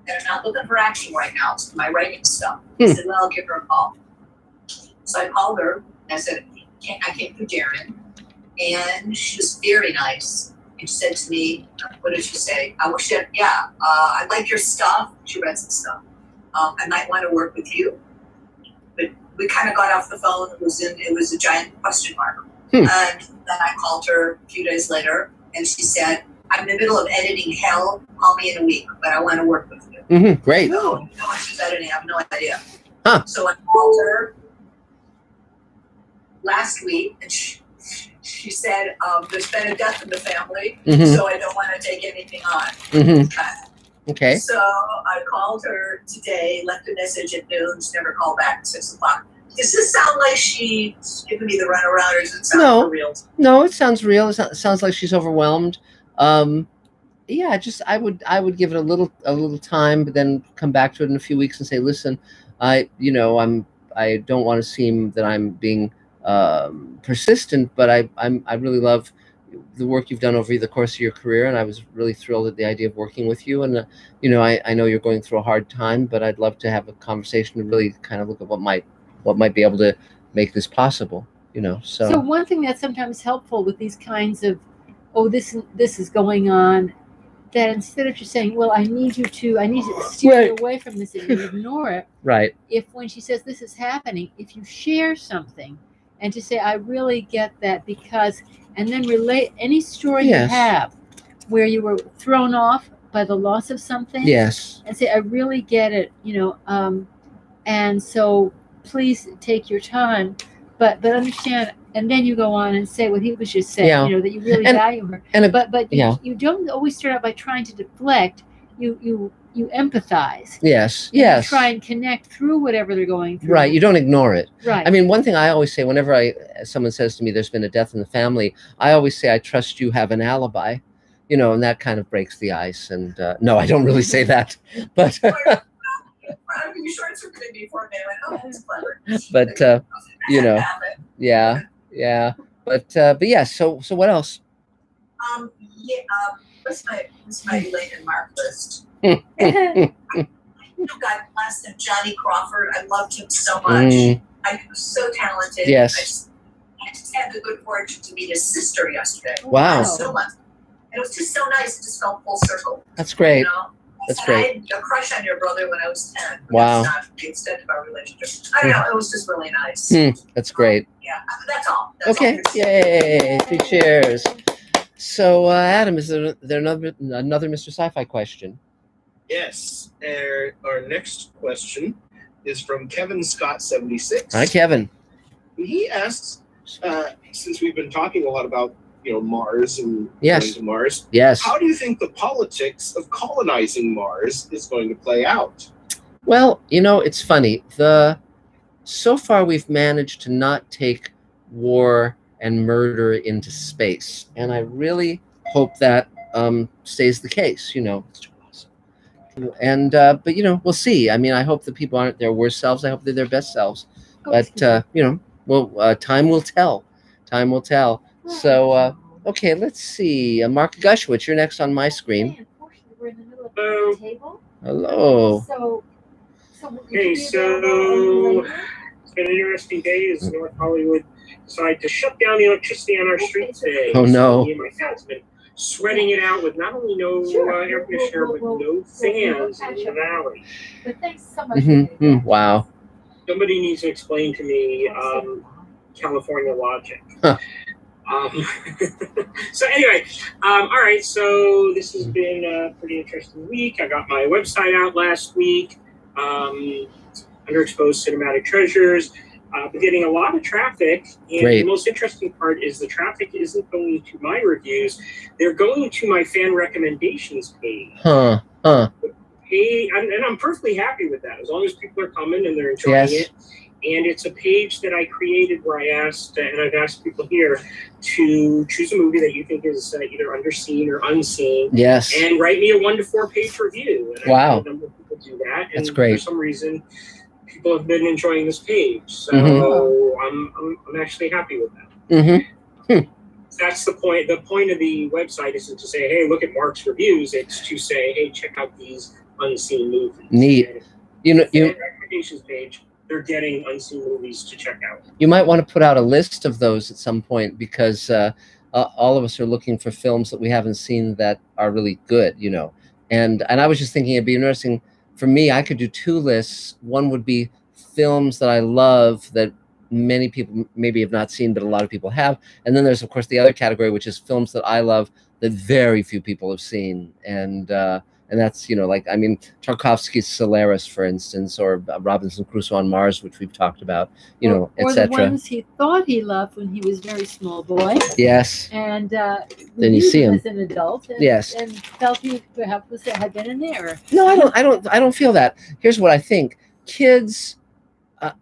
I'm not looking for action right now. It's my writing stuff. He said, well, I'll give her a call. So I called her, and I said, I came through Darren. And she was very nice. And she said to me, what did she say? I like your stuff. She read some stuff. I might want to work with you. But we kind of got off the phone. It was a giant question mark. And then I called her a few days later, and she said, I'm in the middle of editing hell. Call me in a week, but I want to work with you. Great. No, she's editing. I have no idea. So I called her last week, and she said, there's been a death in the family, so I don't want to take anything on. Okay. So I called her today, left a message at noon. She never called back at 6 o'clock. Does this sound like she's giving me the runaround, or does it sound for real? No, it sounds real. It sounds like she's overwhelmed. Yeah, I would give it a little time, but then come back to it in a few weeks and say, listen, I don't want to seem that I'm being persistent, but I really love the work you've done over the course of your career, and I was really thrilled at the idea of working with you. And I know you're going through a hard time, but I'd love to have a conversation to really kind of look at what might be able to make this possible. So one thing that's sometimes helpful with these kinds of, this is going on, that instead of just saying, well, I need you to steer you away from this and you ignore it. Right. If when she says this is happening, if you share something and to say, I really get that because, and then relate any story you have where you were thrown off by the loss of something. Yes. And say, I really get it, and so please take your time, but understand. And then you go on and say what he was just saying, that you really value her. But you don't always start out by trying to deflect. You empathize. Yes. You try and connect through whatever they're going through. Right. You don't ignore it. Right. I mean, one thing I always say whenever someone says to me, there's been a death in the family, I always say, I trust you have an alibi, and that kind of breaks the ice. And no, I don't really say that, but. Are you sure it's going to be for me? That's clever. But yeah. But yeah. So what else? What's my Elaine and Mark list? God bless him, Johnny Crawford. I loved him so much. He was so talented. Yes. I just had the good fortune to meet his sister yesterday. Wow. So much. And it was just so nice. It just felt full circle. That's great. That's great. I had a crush on your brother when I was 10. Wow. That's not the extent of our relationship. I don't know. It was just really nice. That's great. Yeah. That's all. Okay. Yay. 3 cheers. So, Adam, is there another Mr. Sci-Fi question? Yes. Our next question is from Kevin Scott 76. Hi, Kevin. He asks, since we've been talking a lot about Mars and going to Mars. Yes. How do you think the politics of colonizing Mars is going to play out? Well, it's funny. So far we've managed to not take war and murder into space, and I really hope that stays the case. And but we'll see. I mean, I hope that people aren't their worst selves. I hope they're their best selves. But time will tell. Time will tell. So, okay, let's see. Mark Gushwitz, you're next on my screen. Unfortunately, we're in the middle of the table. Hello. So it's been an interesting day as North Hollywood decided to shut down the electricity on our streets today. Oh, no. Me and my cat's been sweating it out with not only no air conditioner, but no fans in the valley. But thanks so much. Wow. Somebody needs to explain to me California logic. Huh. So anyway, all right. So this has been a pretty interesting week. I got my website out last week. Underexposed Cinematic Treasures. Been getting a lot of traffic, and Great. The most interesting part is the traffic isn't going to my reviews; they're going to my fan recommendations page. Hey, and I'm perfectly happy with that, as long as people are coming and they're enjoying it. And it's a page that I created where I asked, and I've asked people here to choose a movie that you think is either underseen or unseen. Yes. And write me a 1 to 4 page review. And wow. I had a number of people do that. And that's great. For some reason, people have been enjoying this page. So I'm actually happy with that. That's the point. The point of the website isn't to say, hey, look at Mark's reviews. It's to say, hey, check out these unseen movies. Neat. And the recommendations page, they're getting unseen movies to check out. You might want to put out a list of those at some point, because all of us are looking for films that we haven't seen that are really good, you know. And I was just thinking it'd be interesting for me. I could do 2 lists. One would be films that I love that many people maybe have not seen, but a lot of people have. And then there's, of course, the other category, which is films that I love that very few people have seen. And that's, you know, like, I mean, Tarkovsky's Solaris, for instance, or Robinson Crusoe on Mars, which we've talked about, you know, etc. Or the ones he thought he loved when he was a very small boy. Yes. And then you see him as an adult. And, yes. And felt he perhaps had been an error. No, I don't feel that. Here's what I think. Kids,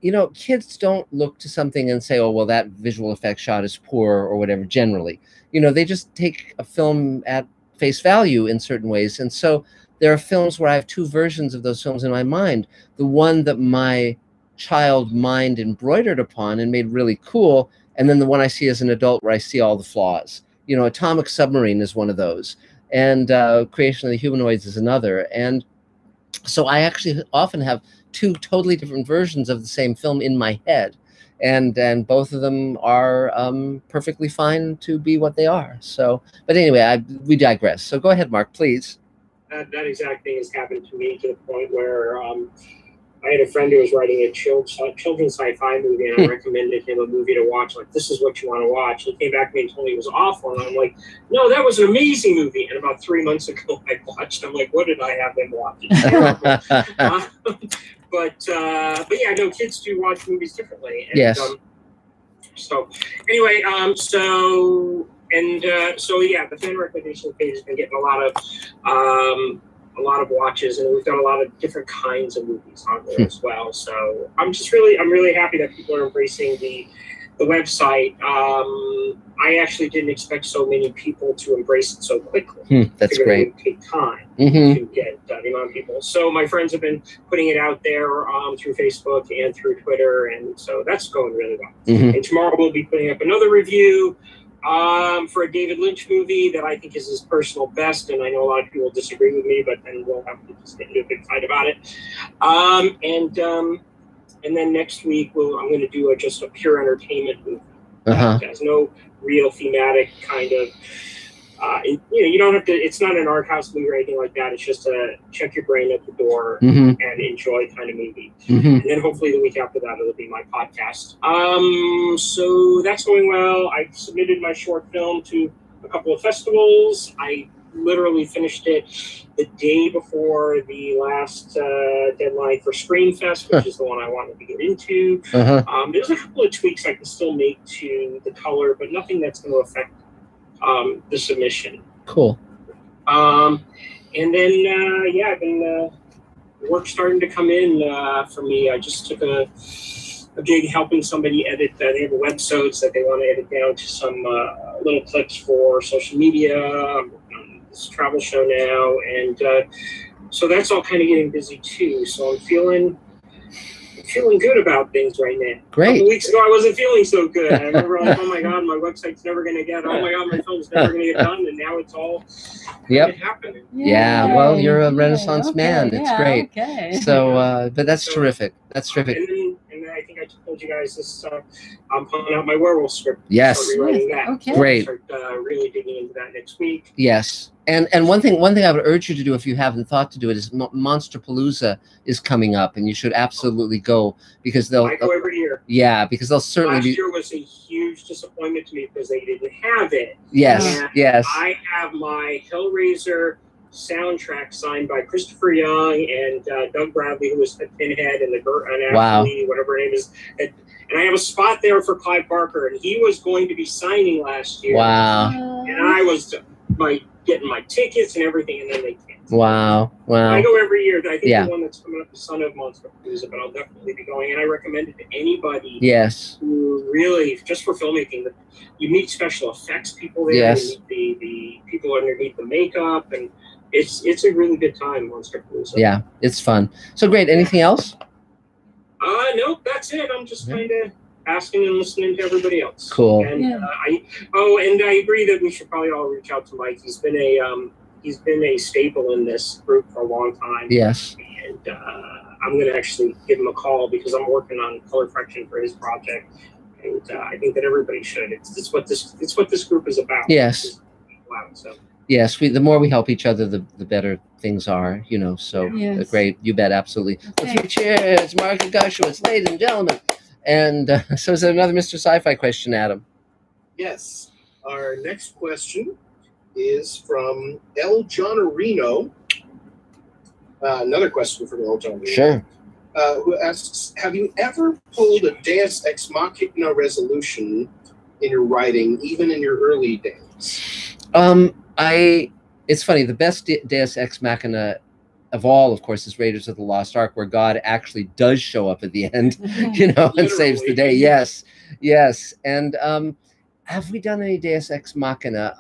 you know, kids don't look to something and say, oh, well, that visual effect shot is poor or whatever, generally. You know, they just take a film at face value in certain ways. And so there are films where I have 2 versions of those films in my mind. The one that my child mind embroidered upon and made really cool, and then the one I see as an adult where I see all the flaws. You know, Atomic Submarine is one of those, and Creation of the Humanoids is another. And so I actually often have 2 totally different versions of the same film in my head. And both of them are perfectly fine to be what they are. So, but anyway, we digress. So go ahead, Mark, please. That exact thing has happened to me, to the point where I had a friend who was writing a children's sci-fi movie, and I recommended him a movie to watch. Like, this is what you want to watch. He came back to me and told me it was awful, and I'm like, no, that was an amazing movie. And about 3 months ago, I watched. I'm like, what did I have them watch? But yeah, no, kids do watch movies differently. And, yes. So anyway, so yeah, the fan recommendation page has been getting a lot of watches, and we've got a lot of different kinds of movies on there as well. So I'm really happy that people are embracing the website. I actually didn't expect so many people to embrace it so quickly. That's great. It would take time to get the amount of people. So my friends have been putting it out there through Facebook and through Twitter, and so that's going really well. And tomorrow we'll be putting up another review for a David Lynch movie that I think is his personal best, and I know a lot of people disagree with me, but then we'll have to just get into a big fight about it. And then next week I'm going to do just a pure entertainment movie. It has no real thematic kind of, you don't have to, it's not an art house movie or anything like that. It's just a check your brain at the door and enjoy kind of movie. And then hopefully the week after that, it'll be my podcast. So that's going well. I submitted my short film to a couple of festivals. I literally finished it the day before the last deadline for Screenfest, which is the one I wanted to get into. There's a couple of tweaks I can still make to the color, but nothing that's going to affect the submission. Cool. And then, yeah, I've been work starting to come in for me. I just took a gig helping somebody edit. They have a websites that they want to edit down to some little clips for social media. I'm on this travel show now, and so that's all kind of getting busy too. So I'm feeling good about things right now. Great. A couple weeks ago, I wasn't feeling so good. I remember like, oh my God, my website's never going to get, oh my God, my film's never going to get done. And now it's all happening. Yeah, well, you're a Renaissance man. It's great. Okay. So, but that's terrific. That's terrific. And then I think I told you guys this. I'm pulling out my werewolf script. Yes. Start rewriting that. Okay. Great. Start really digging into that next week. Yes. And one thing I would urge you to do if you haven't thought to do it is Monsterpalooza is coming up, and you should absolutely go because I go every year. Yeah, because they'll certainly Last year was a huge disappointment to me because they didn't have it. Yes, and yes. I have my Hellraiser soundtrack signed by Christopher Young and Doug Bradley, who was the Pinhead and Ashley, whatever her name is. And I have a spot there for Clive Barker, and he was going to be signing last year. Wow. And I was getting my tickets and everything, and then they canceled. Wow. Wow. I go every year. I think the one that's coming up is Son of Monsterpalooza, but I'll definitely be going. And I recommend it to anybody who really, just for filmmaking, you meet special effects people there. Yes. You meet the people underneath the makeup, and it's a really good time, Monsterpalooza. Yeah, it's fun. So great. Anything else? Nope, that's it. I'm just kind of asking and listening to everybody else. Cool. And I agree that we should probably all reach out to Mike. He's been a staple in this group for a long time. Yes. And I'm going to actually give him a call because I'm working on color correction for his project, and I think that everybody should. It's what this group is about. Yes. Wow. So. Yes, the more we help each other, the better things are, you know. So great, you bet, absolutely. Okay. Well, 3 cheers, Mark Gushowitz, ladies and gentlemen. And so is there another Mr. Sci-Fi question, Adam? Yes. Our next question is from El Johnorino. Another question from El Johnorino. Sure. Who asks, have you ever pulled a Deus Ex Machina resolution in your writing, even in your early days? It's funny, the best Deus Ex Machina of all, of course, is Raiders of the Lost Ark, where God actually does show up at the end, you know, and saves the day. Yes, yes. And have we done any Deus Ex Machina?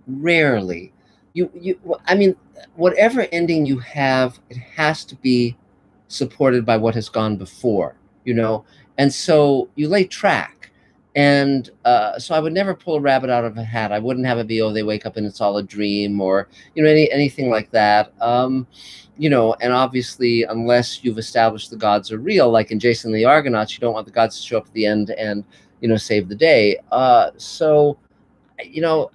Rarely. I mean, whatever ending you have, it has to be supported by what has gone before, you know, and so you lay track. And so I would never pull a rabbit out of a hat. I wouldn't have it be, oh, they wake up and it's all a dream, or, you know, anything like that. You know, and obviously, unless you've established the gods are real, like in Jason and the Argonauts, you don't want the gods to show up at the end and, you know, save the day. So, you know,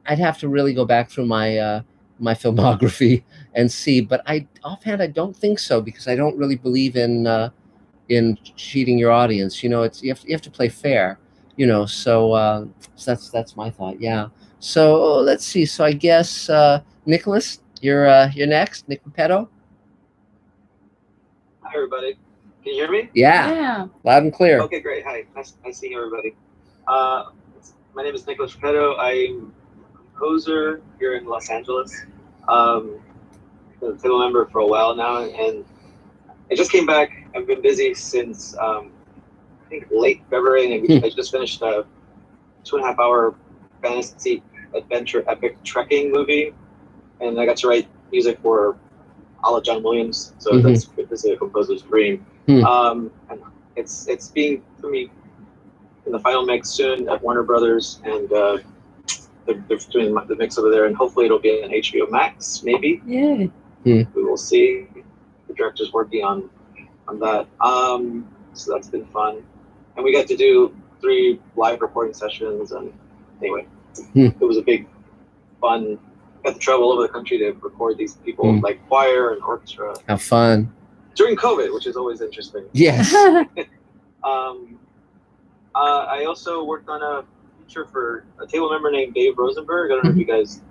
I'd have to really go back through my my filmography and see. But offhand, I don't think so, because I don't really believe in cheating your audience. You know, you have to play fair. You know, so that's my thought. Yeah. So let's see. So I guess Nicholas, you're next. Nick Repetto. Hi everybody. Can you hear me? Yeah. Loud and clear. Okay, great. Hi. Nice seeing everybody. My name is Nicholas Repetto. I'm a composer here in Los Angeles. Been a table member for a while now, and I just came back. I've been busy since I think late February, and I just finished a 2.5-hour fantasy adventure epic trekking movie, and I got to write music for a la John Williams, so this is a composer's dream. And it's being for me in the final mix soon at Warner Brothers, and they're doing the mix over there, and hopefully it'll be on HBO Max, maybe. Yeah. We will see. The director's working on that. So that's been fun. And we got to do 3 live recording sessions, and anyway, it was a big fun. Got to travel all over the country to record these people, like choir and orchestra. How fun. During COVID, which is always interesting. Yes. I also worked on a feature for a table member named Dave Rosenberg. I don't know if you guys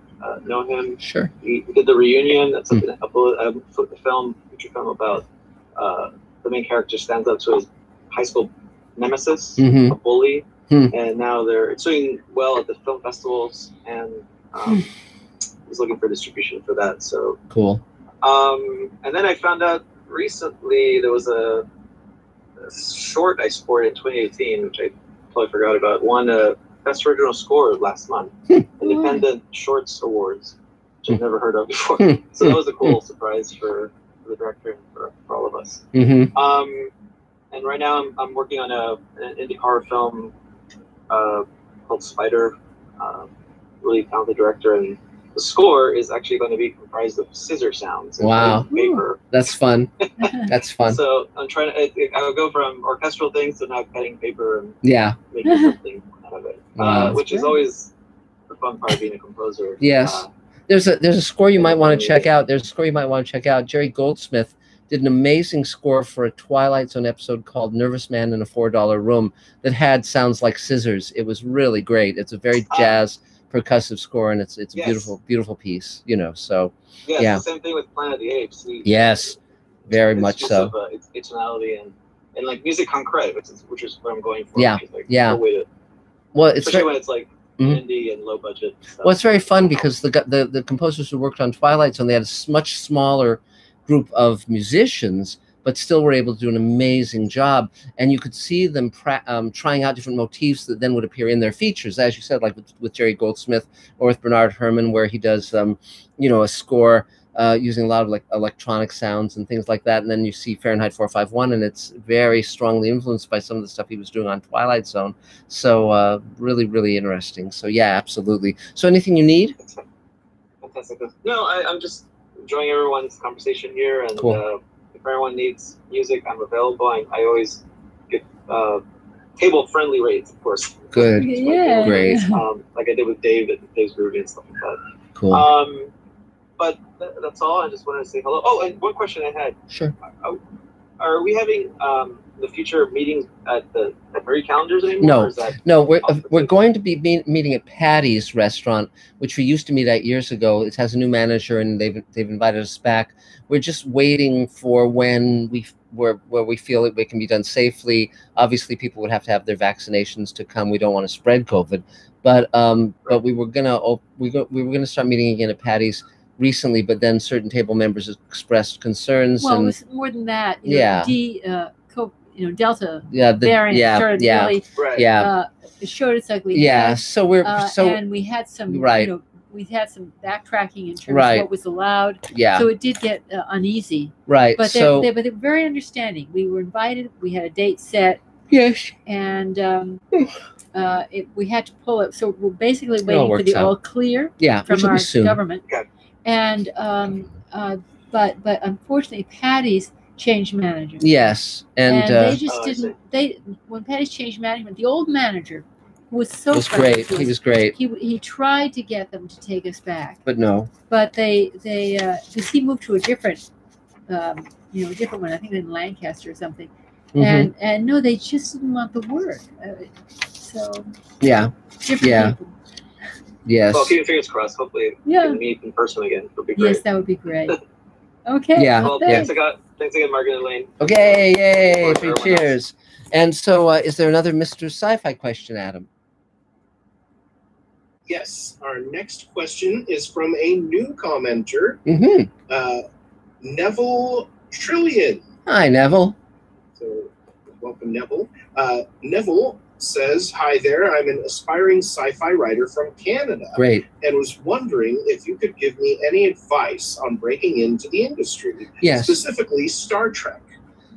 know him. Sure. We did The Reunion. That's a film, feature film about the main character stands up to his high school nemesis, a bully, and now it's doing well at the film festivals, and he's looking for distribution for that. So cool. And then I found out recently there was a short I scored in 2018, which I totally forgot about. Won a Best Original Score last month, Independent Shorts Awards, which I've never heard of before. So that was a cool surprise for the director and for all of us. And right now I'm working on an indie horror film called Spider. Really talented director, and the score is actually going to be comprised of scissor sounds. Wow, paper. That's fun. That's fun. So I'm trying to. I would go from orchestral things to now cutting paper and making something out of it, which is always the fun part of being a composer. Yes, there's a score you might want to check out. There's a score you might want to check out. Jerry Goldsmith did an amazing score for a Twilight Zone episode called "Nervous Man in a $4 Room" that had sounds like scissors. It was really great. It's a very jazz percussive score, and it's a beautiful piece. You know, so yeah. It's the same thing with Planet of the Apes. Yes, very much so. It's tonality and like music concrete, which is what I'm going for. Yeah, like, yeah. No way to, well, it's especially when it's like indie and low budget stuff. Well, it's very fun because the composers who worked on Twilight Zone, they had a much smaller group of musicians, but still were able to do an amazing job. And you could see them trying out different motifs that then would appear in their features, as you said, like with Jerry Goldsmith or with Bernard Herrmann, where he does, you know, a score using a lot of like electronic sounds and things like that. And then you see Fahrenheit 451, and it's very strongly influenced by some of the stuff he was doing on Twilight Zone. So really, really interesting. So yeah, absolutely. So anything you need? Fantastic. No, I'm just enjoying everyone's conversation here, and if everyone needs music, I'm available. I always get table-friendly rates, of course. Good. Yeah. Great. Like I did with Dave at Dave's Groovy and stuff like that. Cool. But that's all. I just wanted to say hello. Oh, and one question I had. Sure. Are we having the future meetings at the Murray Calendars anymore? No, or is that no. We're going to be meeting at Patty's restaurant, which we used to meet at years ago. It has a new manager, and they've invited us back. We're just waiting for when where we feel it can be done safely. Obviously, people would have to have their vaccinations to come. We don't want to spread COVID, but we were gonna start meeting again at Patty's recently, but then certain table members expressed concerns. Well, and it was more than that. You know, Delta variant started really it showed its ugly head. So we're and we had some you know, we had some backtracking in terms of what was allowed. So it did get uneasy. But they were very understanding. We were invited. We had a date set. Yes. And we had to pull it. So we're basically waiting for the all clear from our government. And but unfortunately, Patty's changed manager. Yes, and they just didn't. When Patty's changed management, the old manager, who was so great. He was great. He tried to get them to take us back, but no. But they because he moved to a different, different one. I think in Lancaster or something. And no, they just didn't want the work. So different people. Yes. Well, keep your fingers crossed. Hopefully, we can meet in person again. It would be great. Yes, that would be great. Okay. Yeah. Well, thanks again, Margaret and Elaine. Okay. Yay! Three cheers. And so, is there another Mr. Sci-Fi question, Adam? Yes. Our next question is from a new commenter, Neville Trillion. Hi, Neville. So, welcome, Neville. Neville says, "Hi there, I'm an aspiring sci-fi writer from Canada. Great. And was wondering if you could give me any advice on breaking into the industry, specifically Star Trek."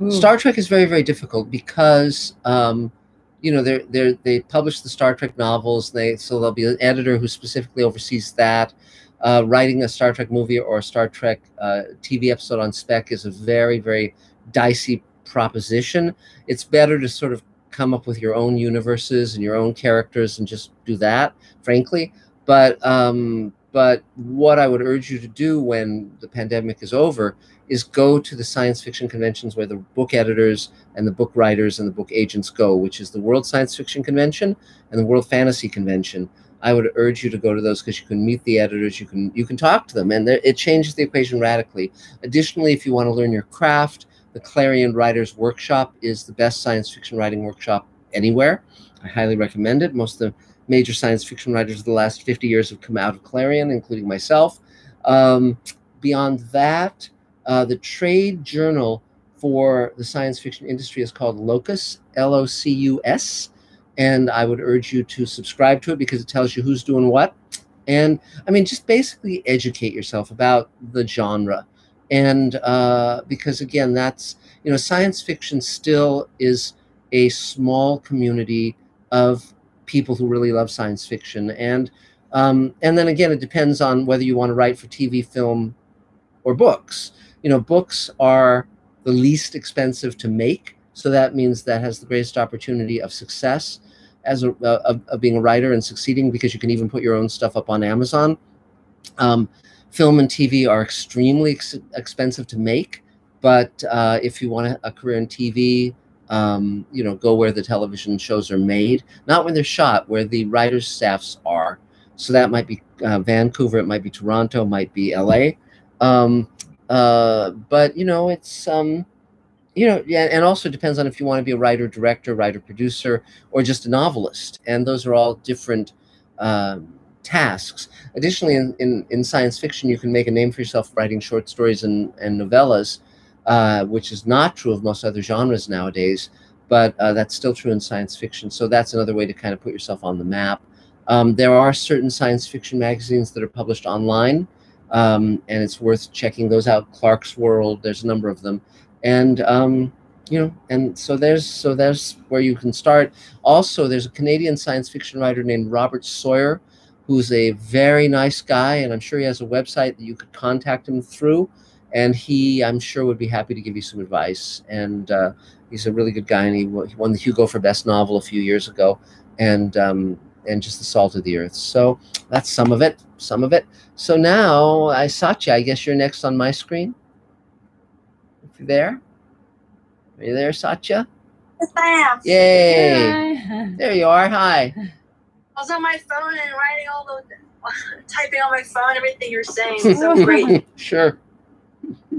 Star Trek is very, very difficult because, they publish the Star Trek novels. So there'll be an editor who specifically oversees that. Writing a Star Trek movie or a Star Trek TV episode on spec is a very, very dicey proposition. It's better to sort of come up with your own universes and your own characters and just do that, frankly. But what I would urge you to do when the pandemic is over is go to the science fiction conventions where the book editors and the book writers and the book agents go, which is the World Science Fiction Convention and the World Fantasy Convention. I would urge you to go to those because you can meet the editors, you can talk to them, and it changes the equation radically. Additionally, if you want to learn your craft, the Clarion Writers Workshop is the best science fiction writing workshop anywhere. I highly recommend it. Most of the major science fiction writers of the last 50 years have come out of Clarion, including myself. Beyond that, the trade journal for the science fiction industry is called Locus, Locus, and I would urge you to subscribe to it because it tells you who's doing what. And I mean, just basically educate yourself about the genre. And because again, that's, science fiction still is a small community of people who really love science fiction. And And then again, it depends on whether you want to write for TV, film, or books. You know, books are the least expensive to make, so that means that has the greatest opportunity of success as of being a writer and succeeding, because you can even put your own stuff up on Amazon. Film and TV are extremely expensive to make, but if you want a career in TV, you know, go where the television shows are made, not when they're shot, where the writers' staffs are. So that might be Vancouver, it might be Toronto, it might be LA. But, you know, it's, you know, yeah, and also depends on if you want to be a writer, director, writer, producer, or just a novelist. And those are all different tasks. Additionally, in science fiction, you can make a name for yourself writing short stories and novellas, which is not true of most other genres nowadays, but that's still true in science fiction. So that's another way to kind of put yourself on the map. There are certain science fiction magazines that are published online, and it's worth checking those out. Clark's World, there's a number of them. And you know, and so there's where you can start. Also, there's a Canadian science fiction writer named Robert Sawyer, who's a very nice guy, and I'm sure he has a website that you could contact him through, and he, I'm sure, would be happy to give you some advice. And he's a really good guy, and he won the Hugo for Best Novel a few years ago, and just the salt of the earth. So that's some of it. So now, Satya, I guess you're next on my screen. If you're there. Are you there, Satya? Yes, I am. Yay! Hi. There you are. Hi. I was on my phone and writing all the, typing on my phone, everything you're saying. So great. Sure.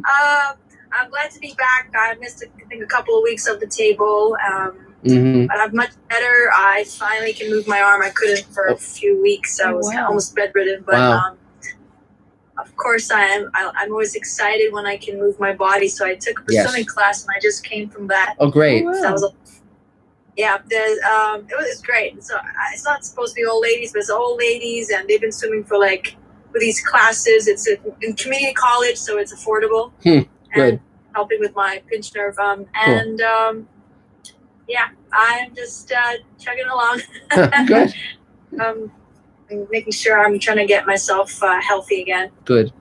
I'm glad to be back. I missed, I think, a couple of weeks of the table. But I'm much better. I finally can move my arm. I couldn't for a few weeks. I was almost bedridden. But of course, I'm always excited when I can move my body. So I took a swimming class, and I just came from that. Oh, great. So I was, yeah, it was great. So it's not supposed to be old ladies, but it's old ladies, and they've been swimming for these classes. It's in community college, so it's affordable. Good. And helping with my pinched nerve. And yeah, I'm just chugging along. Good. Making sure I'm trying to get myself healthy again. Good.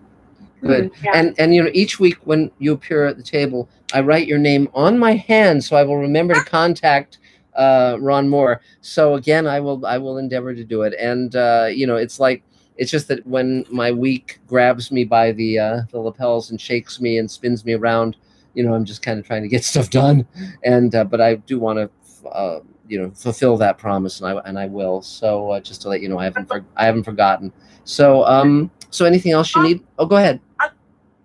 Good. Yeah. And you know, each week when you appear at the table, I write your name on my hand, so I will remember to contact Ron Moore. So again, I will endeavor to do it. And you know, it's just that when my week grabs me by the lapels and shakes me and spins me around, you know, I'm just kind of trying to get stuff done. And but I do want to you know, fulfill that promise, and I will. So just to let you know, I haven't forgotten. So so anything else you need? Oh, go ahead.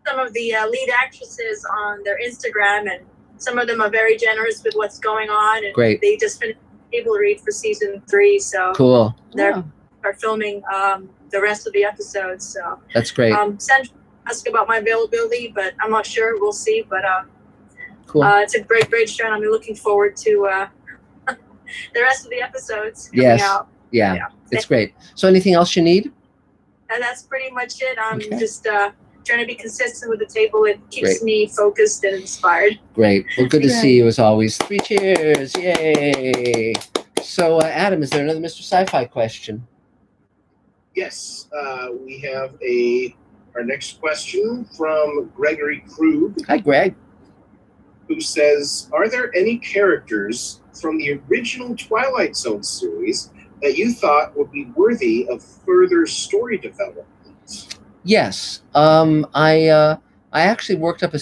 Some of the lead actresses on their Instagram, and some of them are very generous with what's going on. And Great. They just finished table read for season 3, so cool. They're filming the rest of the episodes. So that's great. Sandra asked about my availability, but I'm not sure. We'll see. But cool. It's a great show, and I'm looking forward to the rest of the episodes coming out. Yeah, it's great. So anything else you need? And that's pretty much it. I'm just trying to be consistent with the table. It keeps me focused and inspired. Great. Well, good to see you as always. 3 cheers. Yay. So, Adam, is there another Mr. Sci-Fi question? Yes. We have our next question from Gregory Krug. Hi, Greg. Who says, are there any characters from the original Twilight Zone series that you thought would be worthy of further story development? Yes. I actually worked up a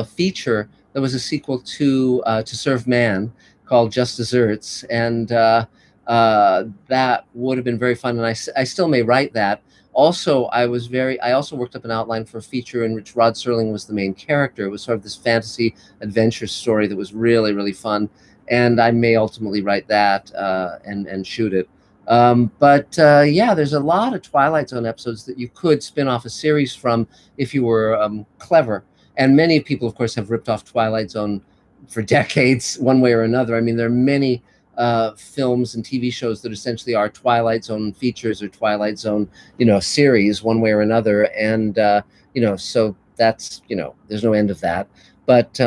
feature that was a sequel to Serve Man called Just Desserts, and that would have been very fun, and I still may write that. Also, I also worked up an outline for a feature in which Rod Serling was the main character. It was sort of this fantasy adventure story that was really, really fun, and I may ultimately write that and shoot it. Yeah, there's a lot of Twilight Zone episodes that you could spin off a series from if you were clever. And many people, of course, have ripped off Twilight Zone for decades, one way or another. I mean, there are many films and TV shows that essentially are Twilight Zone features or Twilight Zone, you know, series, one way or another. And you know, so that's, you know, there's no end of that. But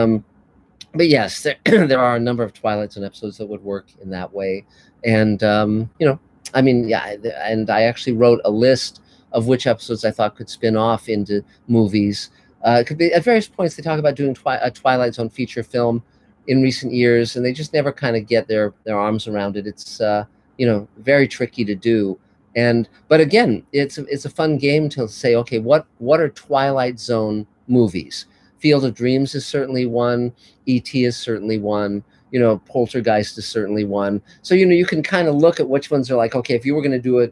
yes, there are a number of Twilight Zone episodes that would work in that way. And you know, I mean, yeah, and I actually wrote a list of which episodes I thought could spin off into movies. It could be at various points. They talk about doing a Twilight Zone feature film in recent years, and they just never kind of get their arms around it. It's you know, very tricky to do. But again, it's a fun game to say, okay, what are Twilight Zone movies? Field of Dreams is certainly one. E.T. is certainly one. You know, Poltergeist is certainly one. So, you know, you can kind of look at which ones are like, okay, if you were going to do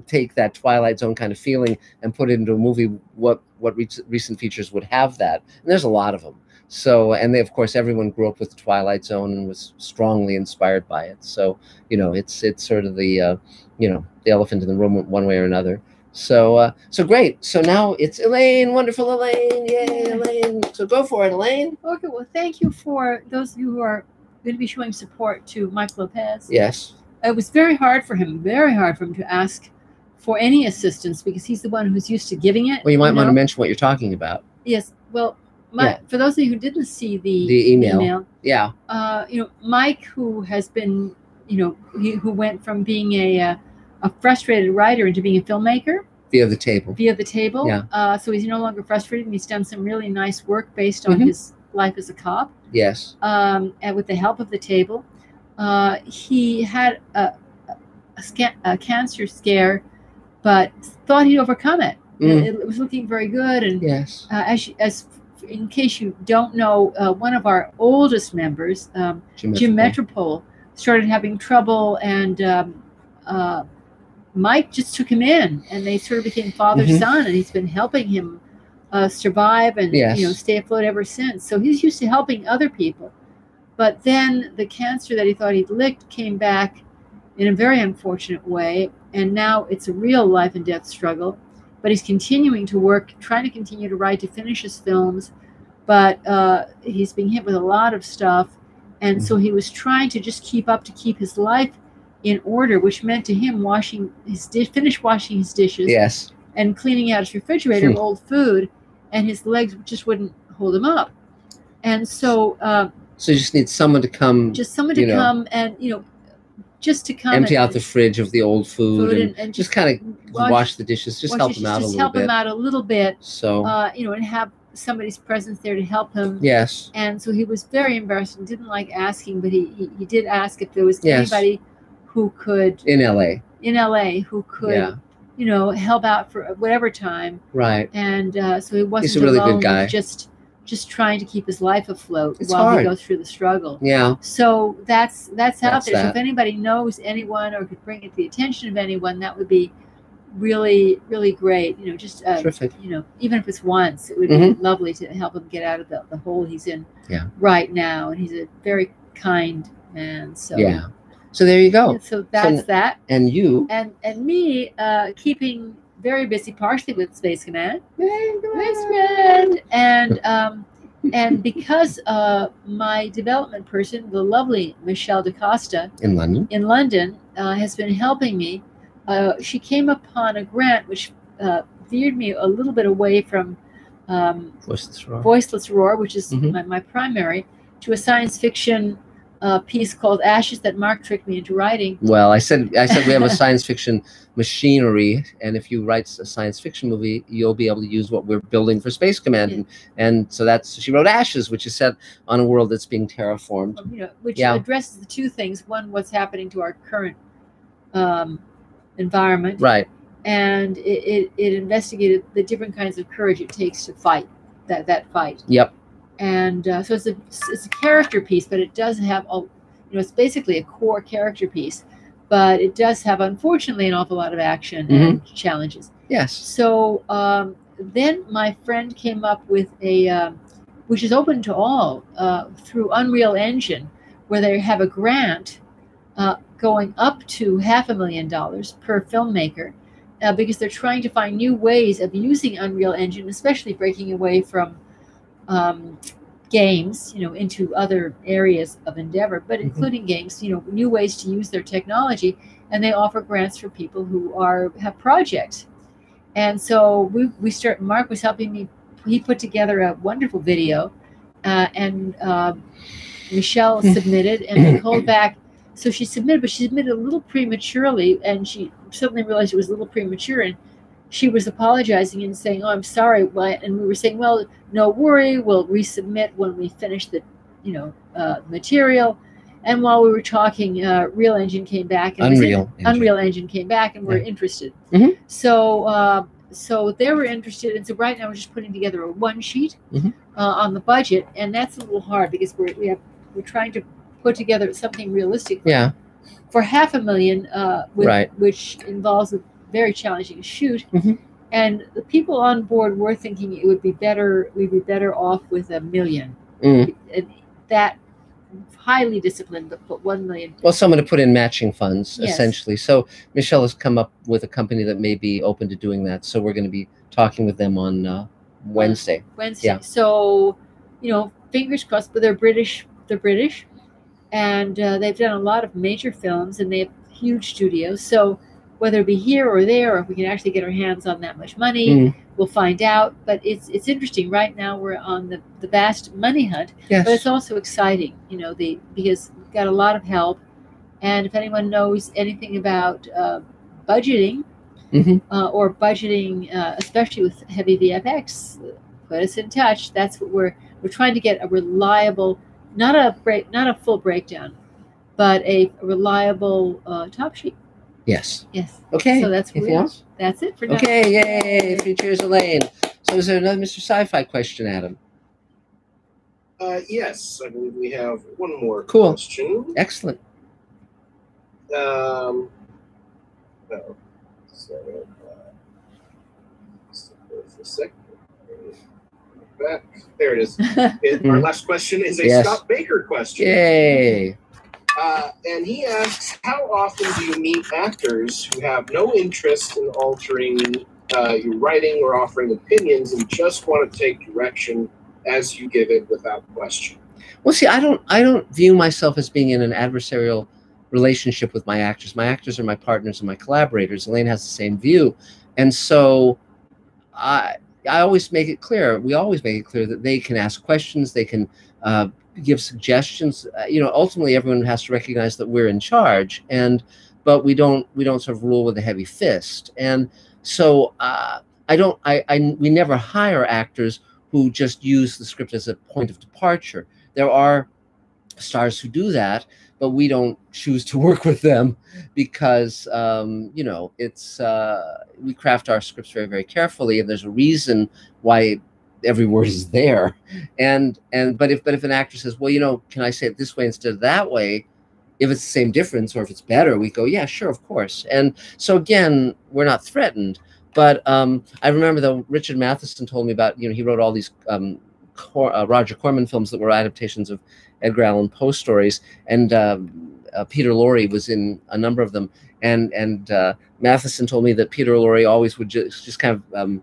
take that Twilight Zone kind of feeling and put it into a movie, what recent features would have that? And there's a lot of them. So, and they, of course, everyone grew up with the Twilight Zone and was strongly inspired by it. So, you know, it's sort of the, you know, the elephant in the room one way or another. So, so great. So now it's Elaine, wonderful Elaine. Yay, Elaine. So go for it, Elaine. Okay, well, thank you for those of you who are going to be showing support to Mike Lopez. Yes. It was very hard for him to ask for any assistance because he's the one who's used to giving it. Well, you might want to mention what you're talking about. Yes. Well, for those of you who didn't see the email, yeah. You know, Mike, who has been, you know, who went from being a frustrated writer into being a filmmaker. Via the table. Yeah. So he's no longer frustrated, and he's done some really nice work based on his life as a cop. Yes. And with the help of the table, he had a cancer scare, but thought he'd overcome it. It was looking very good. And yes. As in case you don't know, one of our oldest members, Jim Metropole, started having trouble, and Mike just took him in, and they sort of became father-son, and he's been helping him survive and you know, stay afloat ever since. So he's used to helping other people. But then the cancer that he thought he'd licked came back in a very unfortunate way, and now it's a real life and death struggle. But he's continuing to work, trying to continue to write, to finish his films, but he's being hit with a lot of stuff, and so he was trying to just keep his life in order, which meant to him finish washing his dishes, and cleaning out his refrigerator of old food, and his legs just wouldn't hold him up, and so. So you just need someone to come. Just someone to come and, you know, just to come empty out the fridge of the old food and just kind of wash the dishes, just help him out a little bit. Help him out a little bit. So you know, and have somebody's presence there to help him. Yes. And so he was very embarrassed and didn't like asking, but he did ask if there was anybody who could in LA who could you know, help out for whatever time. Right. And so he wasn't He's a really alone good guy. Just trying to keep his life afloat while hard. He goes through the struggle. Yeah. So that's out there. So if anybody knows anyone or could bring it to the attention of anyone, that would be really, really great. You know, just terrific. You know, even if it's once, it would be lovely to help him get out of the hole he's in right now. And he's a very kind man. So so there you go. So that's that. And you and me keeping very busy, partially with Space Command. And because my development person, the lovely Michelle DaCosta in London, has been helping me. She came upon a grant which veered me a little bit away from Voiceless Roar, which is my primary, to a science fiction piece called Ashes that Mark tricked me into writing. Well, I said we have a science fiction machinery, and if you write a science fiction movie, you'll be able to use what we're building for Space Command. And so she wrote Ashes, which is set on a world that's being terraformed. You know, which addresses the two things: one, what's happening to our current environment, right? And it investigated the different kinds of courage it takes to fight that fight. Yep. And so it's a character piece, but it does have it's basically a core character piece, but it does have, unfortunately, an awful lot of action and challenges. Yes. So then my friend came up with which is open to all through Unreal Engine, where they have a grant going up to $500,000 per filmmaker, because they're trying to find new ways of using Unreal Engine, especially breaking away from games, into other areas of endeavor, but including games, new ways to use their technology. And they offer grants for people who have projects. And so Mark was helping me. He put together a wonderful video, and Michelle submitted, and we called back So she submitted, but she submitted a little prematurely, and she suddenly realized it was a little premature, and she was apologizing and saying, "Oh, I'm sorry." And we were saying, "Well, no worry, we'll resubmit when we finish the, material." And while we were talking, Real Engine came back, and Unreal Engine came back, and we're interested. So they were interested, and so right now we're just putting together a one sheet on the budget, and that's a little hard because we're trying to put together something realistic. For $500,000, which involves a very challenging shoot, and the people on board were thinking it would be better. We'd be better off with $1 million. And that highly disciplined, but $1 million. Well, someone to put in matching funds, essentially. So Michelle has come up with a company that may be open to doing that. So we're going to be talking with them on Wednesday. So, fingers crossed. But they're British. And they've done a lot of major films, and they have huge studios. So whether it be here or there, or if we can actually get our hands on that much money, we'll find out. But it's interesting. Right now we're on the vast money hunt, but it's also exciting, because we've got a lot of help. And if anyone knows anything about budgeting or budgeting, especially with heavy VFX, put us in touch. That's what we're trying to get, a reliable, not a full breakdown, but a reliable top sheet. Yes. Okay. So that's anything else? That's it for now. Okay, yay! Features Elaine. So is there another Mr. Sci-Fi question, Adam? Yes, I believe we have one more question. Excellent. No. So, just a second. Back. There it is. Our last question is a Scott Baker question. Yay! And he asks, how often do you meet actors who have no interest in altering your writing or offering opinions and just want to take direction as you give it without question? Well, see, I don't view myself as being in an adversarial relationship with my actors. My actors are my partners and my collaborators. Elaine has the same view. And so I always make it clear, we always make it clear that they can ask questions, they can give suggestions. Ultimately everyone has to recognize that we're in charge, but we don't sort of rule with a heavy fist. And so we never hire actors who just use the script as a point of departure. There are stars who do that, but we don't choose to work with them because it's we craft our scripts very, very carefully, and there's a reason why every word is there. But if an actor says, well, can I say it this way instead of that way, if it's the same difference or if it's better, we go, yeah, sure, of course. And so again, we're not threatened. But I remember though, Richard Matheson told me about, he wrote all these Roger Corman films that were adaptations of Edgar Allan Poe stories, and Peter Lorre was in a number of them. And Matheson told me that Peter Lorre always would just kind of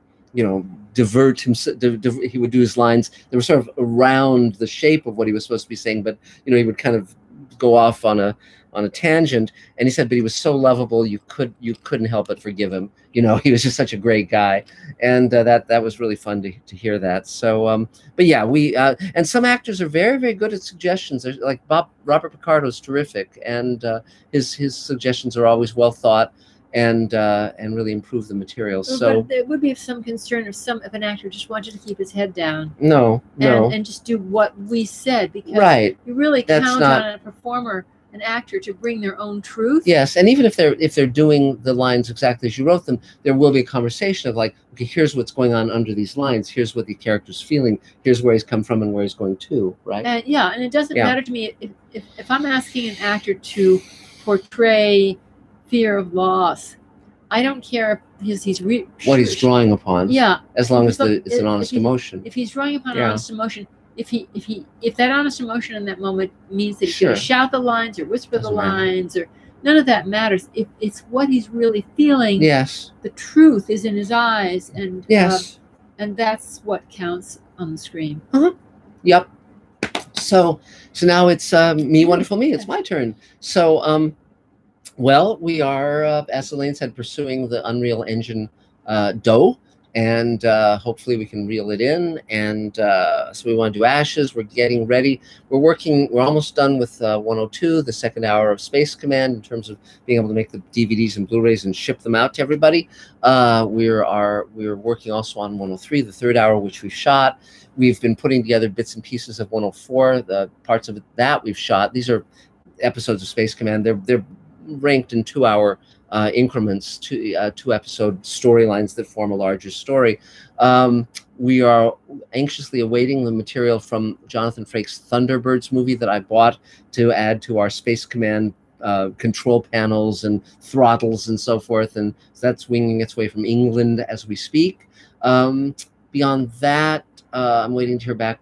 divert himself. He would do his lines. They were sort of around the shape of what he was supposed to be saying, but he would kind of go off on a tangent. And he said, but he was so lovable, you couldn't help but forgive him. He was just such a great guy, and that was really fun to hear that. So, but yeah, we and some actors are very, very good at suggestions. There's like Robert Picardo's terrific, and his suggestions are always well thought and really improve the material. So but there would be some concern if an actor just wanted to keep his head down. No. And just do what we said, because you really count on a performer, an actor, to bring their own truth. Yes, and even if they're doing the lines exactly as you wrote them, there will be a conversation of like, okay, here's what's going on under these lines. Here's what the character's feeling. Here's where he's come from and where he's going to. Right. And it doesn't matter to me if I'm asking an actor to portray fear of loss. I don't care if what he's drawing upon. Yeah. As long as it's an honest emotion. If he's drawing upon an honest emotion, if that honest emotion in that moment means that he's going to shout the lines or whisper the lines, or none of that matters. If it's what he's really feeling, the truth is in his eyes, and and that's what counts on the screen. Yep. So now it's me, wonderful me. It's my turn. So well, we are, as Elaine said, pursuing the Unreal Engine dough. and hopefully we can reel it in. And so we want to do Ashes. We're getting ready. We're almost done with 102, the second hour of Space Command, in terms of being able to make the DVDs and Blu-rays and ship them out to everybody. We're working also on 103, the third hour, which we've shot. We've been putting together bits and pieces of 104, the parts of it that we've shot. These are episodes of Space Command. They're ranked in 2-hour increments, two episode storylines that form a larger story. We are anxiously awaiting the material from Jonathan Frakes' Thunderbirds movie that I bought to add to our Space Command control panels and throttles and so forth, and so that's winging its way from England as we speak. Beyond that, I'm waiting to hear back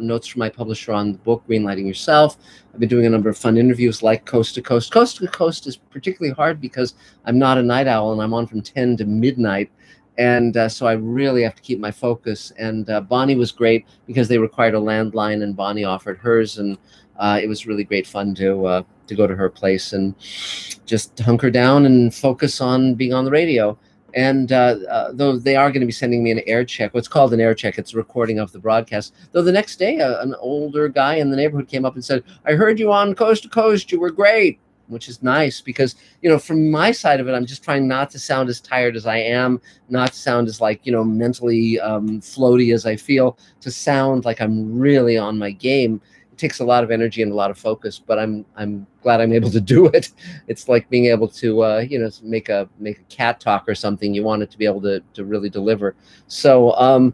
notes from my publisher on the book Greenlighting Yourself. I've been doing a number of fun interviews like Coast to Coast. Coast to Coast is particularly hard because I'm not a night owl and I'm on from 10 to midnight, and so I really have to keep my focus. And Bonnie was great because they required a landline and Bonnie offered hers, and it was really great fun to go to her place and just hunker down and focus on being on the radio. And though they are going to be sending me an air check, what's called an air check, it's a recording of the broadcast. Though the next day, an older guy in the neighborhood came up and said, "I heard you on Coast to Coast. You were great," which is nice because, you know, from my side of it, I'm just trying not to sound as tired as I am, not to sound as like, you know, mentally floaty as I feel, to sound like I'm really on my game. It takes a lot of energy and a lot of focus, but I'm glad I'm able to do it. It's like being able to you know, make a cat talk or something. You want it to be able to really deliver. So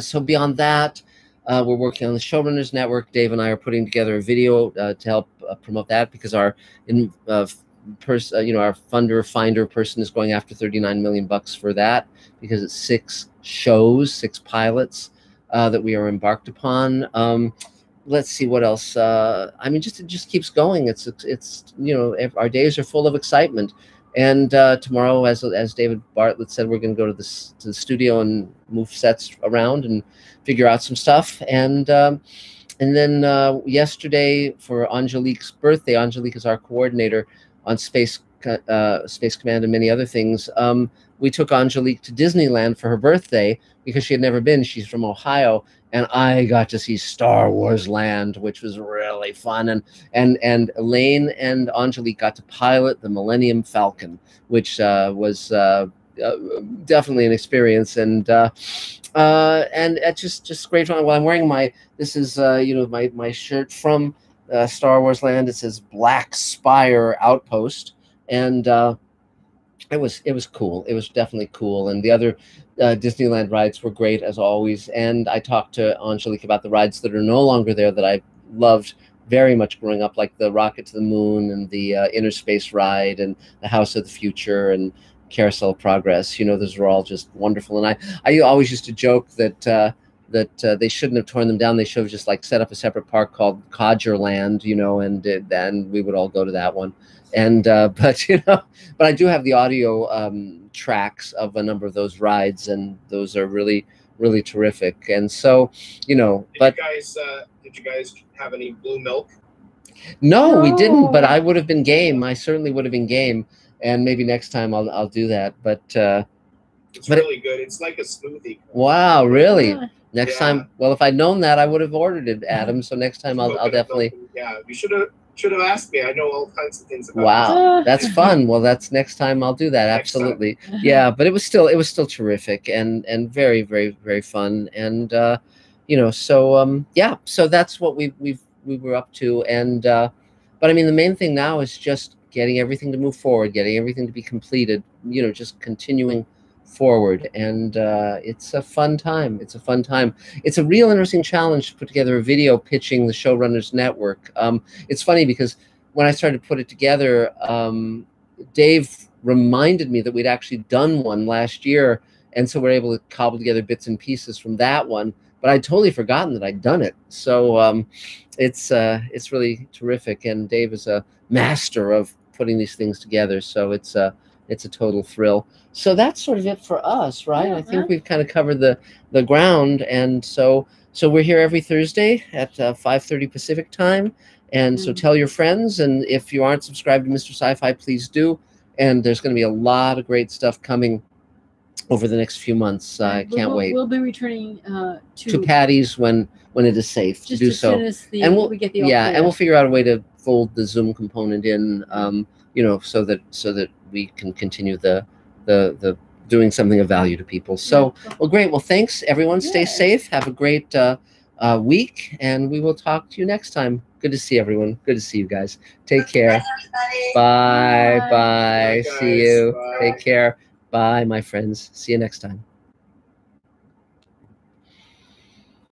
so beyond that, we're working on the Showrunners Network. Dave and I are putting together a video to help promote that, because our you know, our funder finder person is going after $39 million for that, because it's 6 shows, 6 pilots that we are embarked upon. Let's see what else. I mean, it just keeps going. It's you know, our days are full of excitement. And tomorrow, as David Bartlett said, we're going to go to the studio and move sets around and figure out some stuff. And then yesterday, for Angelique's birthday, Angelique is our coordinator on Space Command and many other things. We took Angelique to Disneyland for her birthday because she had never been. She's from Ohio, and I got to see Star Wars Land, which was really fun. And Elaine and Angelique got to pilot the Millennium Falcon, which was definitely an experience. And it's just great fun. Well, I'm wearing this is you know, my shirt from Star Wars Land. It says Black Spire Outpost, and it was cool. It was definitely cool. And the other Disneyland rides were great as always. And I talked to Angelique about the rides that are no longer there that I loved very much growing up, like the Rocket to the Moon and the Inner Space ride and the House of the Future and Carousel of Progress. You know, those were all just wonderful. And I always used to joke that they shouldn't have torn them down. They should have just like set up a separate park called Codgerland, you know, and then we would all go to that one. And but I do have the audio tracks of a number of those rides, and those are really, really terrific. And so, you know, did you guys have any blue milk? No, we didn't, but I would have been game. I certainly would have been game, and maybe next time I'll do that. But it's really good. It's like a smoothie. Wow, really? Yeah. Next time, well, if I'd known that, I would have ordered it, Adam. So next time I'll definitely. Yeah, you should have asked me. I know all kinds of things about Wow, that's fun. Well, that's next time I'll do that. Absolutely. Yeah, but it was still terrific and very, very, very fun. And you know, so yeah, so that's what we were up to. And but I mean, the main thing now is just getting everything to move forward, getting everything to be completed, you know, just continuing forward. And it's a fun time. It's a fun time. It's a real interesting challenge to put together a video pitching the Showrunners Network. It's funny because when I started to put it together, Dave reminded me that we'd actually done one last year, and so we're able to cobble together bits and pieces from that one, but I'd totally forgotten that I'd done it. So it's really terrific, and Dave is a master of putting these things together, so it's a total thrill. So that's sort of it for us, right? I think we've kind of covered the ground. And so we're here every Thursday at 5:30 Pacific time. And so tell your friends. And if you aren't subscribed to Mr. Sci-Fi, please do. And there's going to be a lot of great stuff coming over the next few months. I can't wait. We'll be returning to Patty's when it is safe to do so. Soon as we get the and we'll figure out a way to fold the Zoom component in, you know, so that we can continue the doing something of value to people. So, well, great. Well, thanks everyone. Stay safe. Have a great week, and we will talk to you next time. Good to see everyone. Good to see you guys. Take care. Bye. Bye. See you. Bye. Take care. Bye, my friends. See you next time.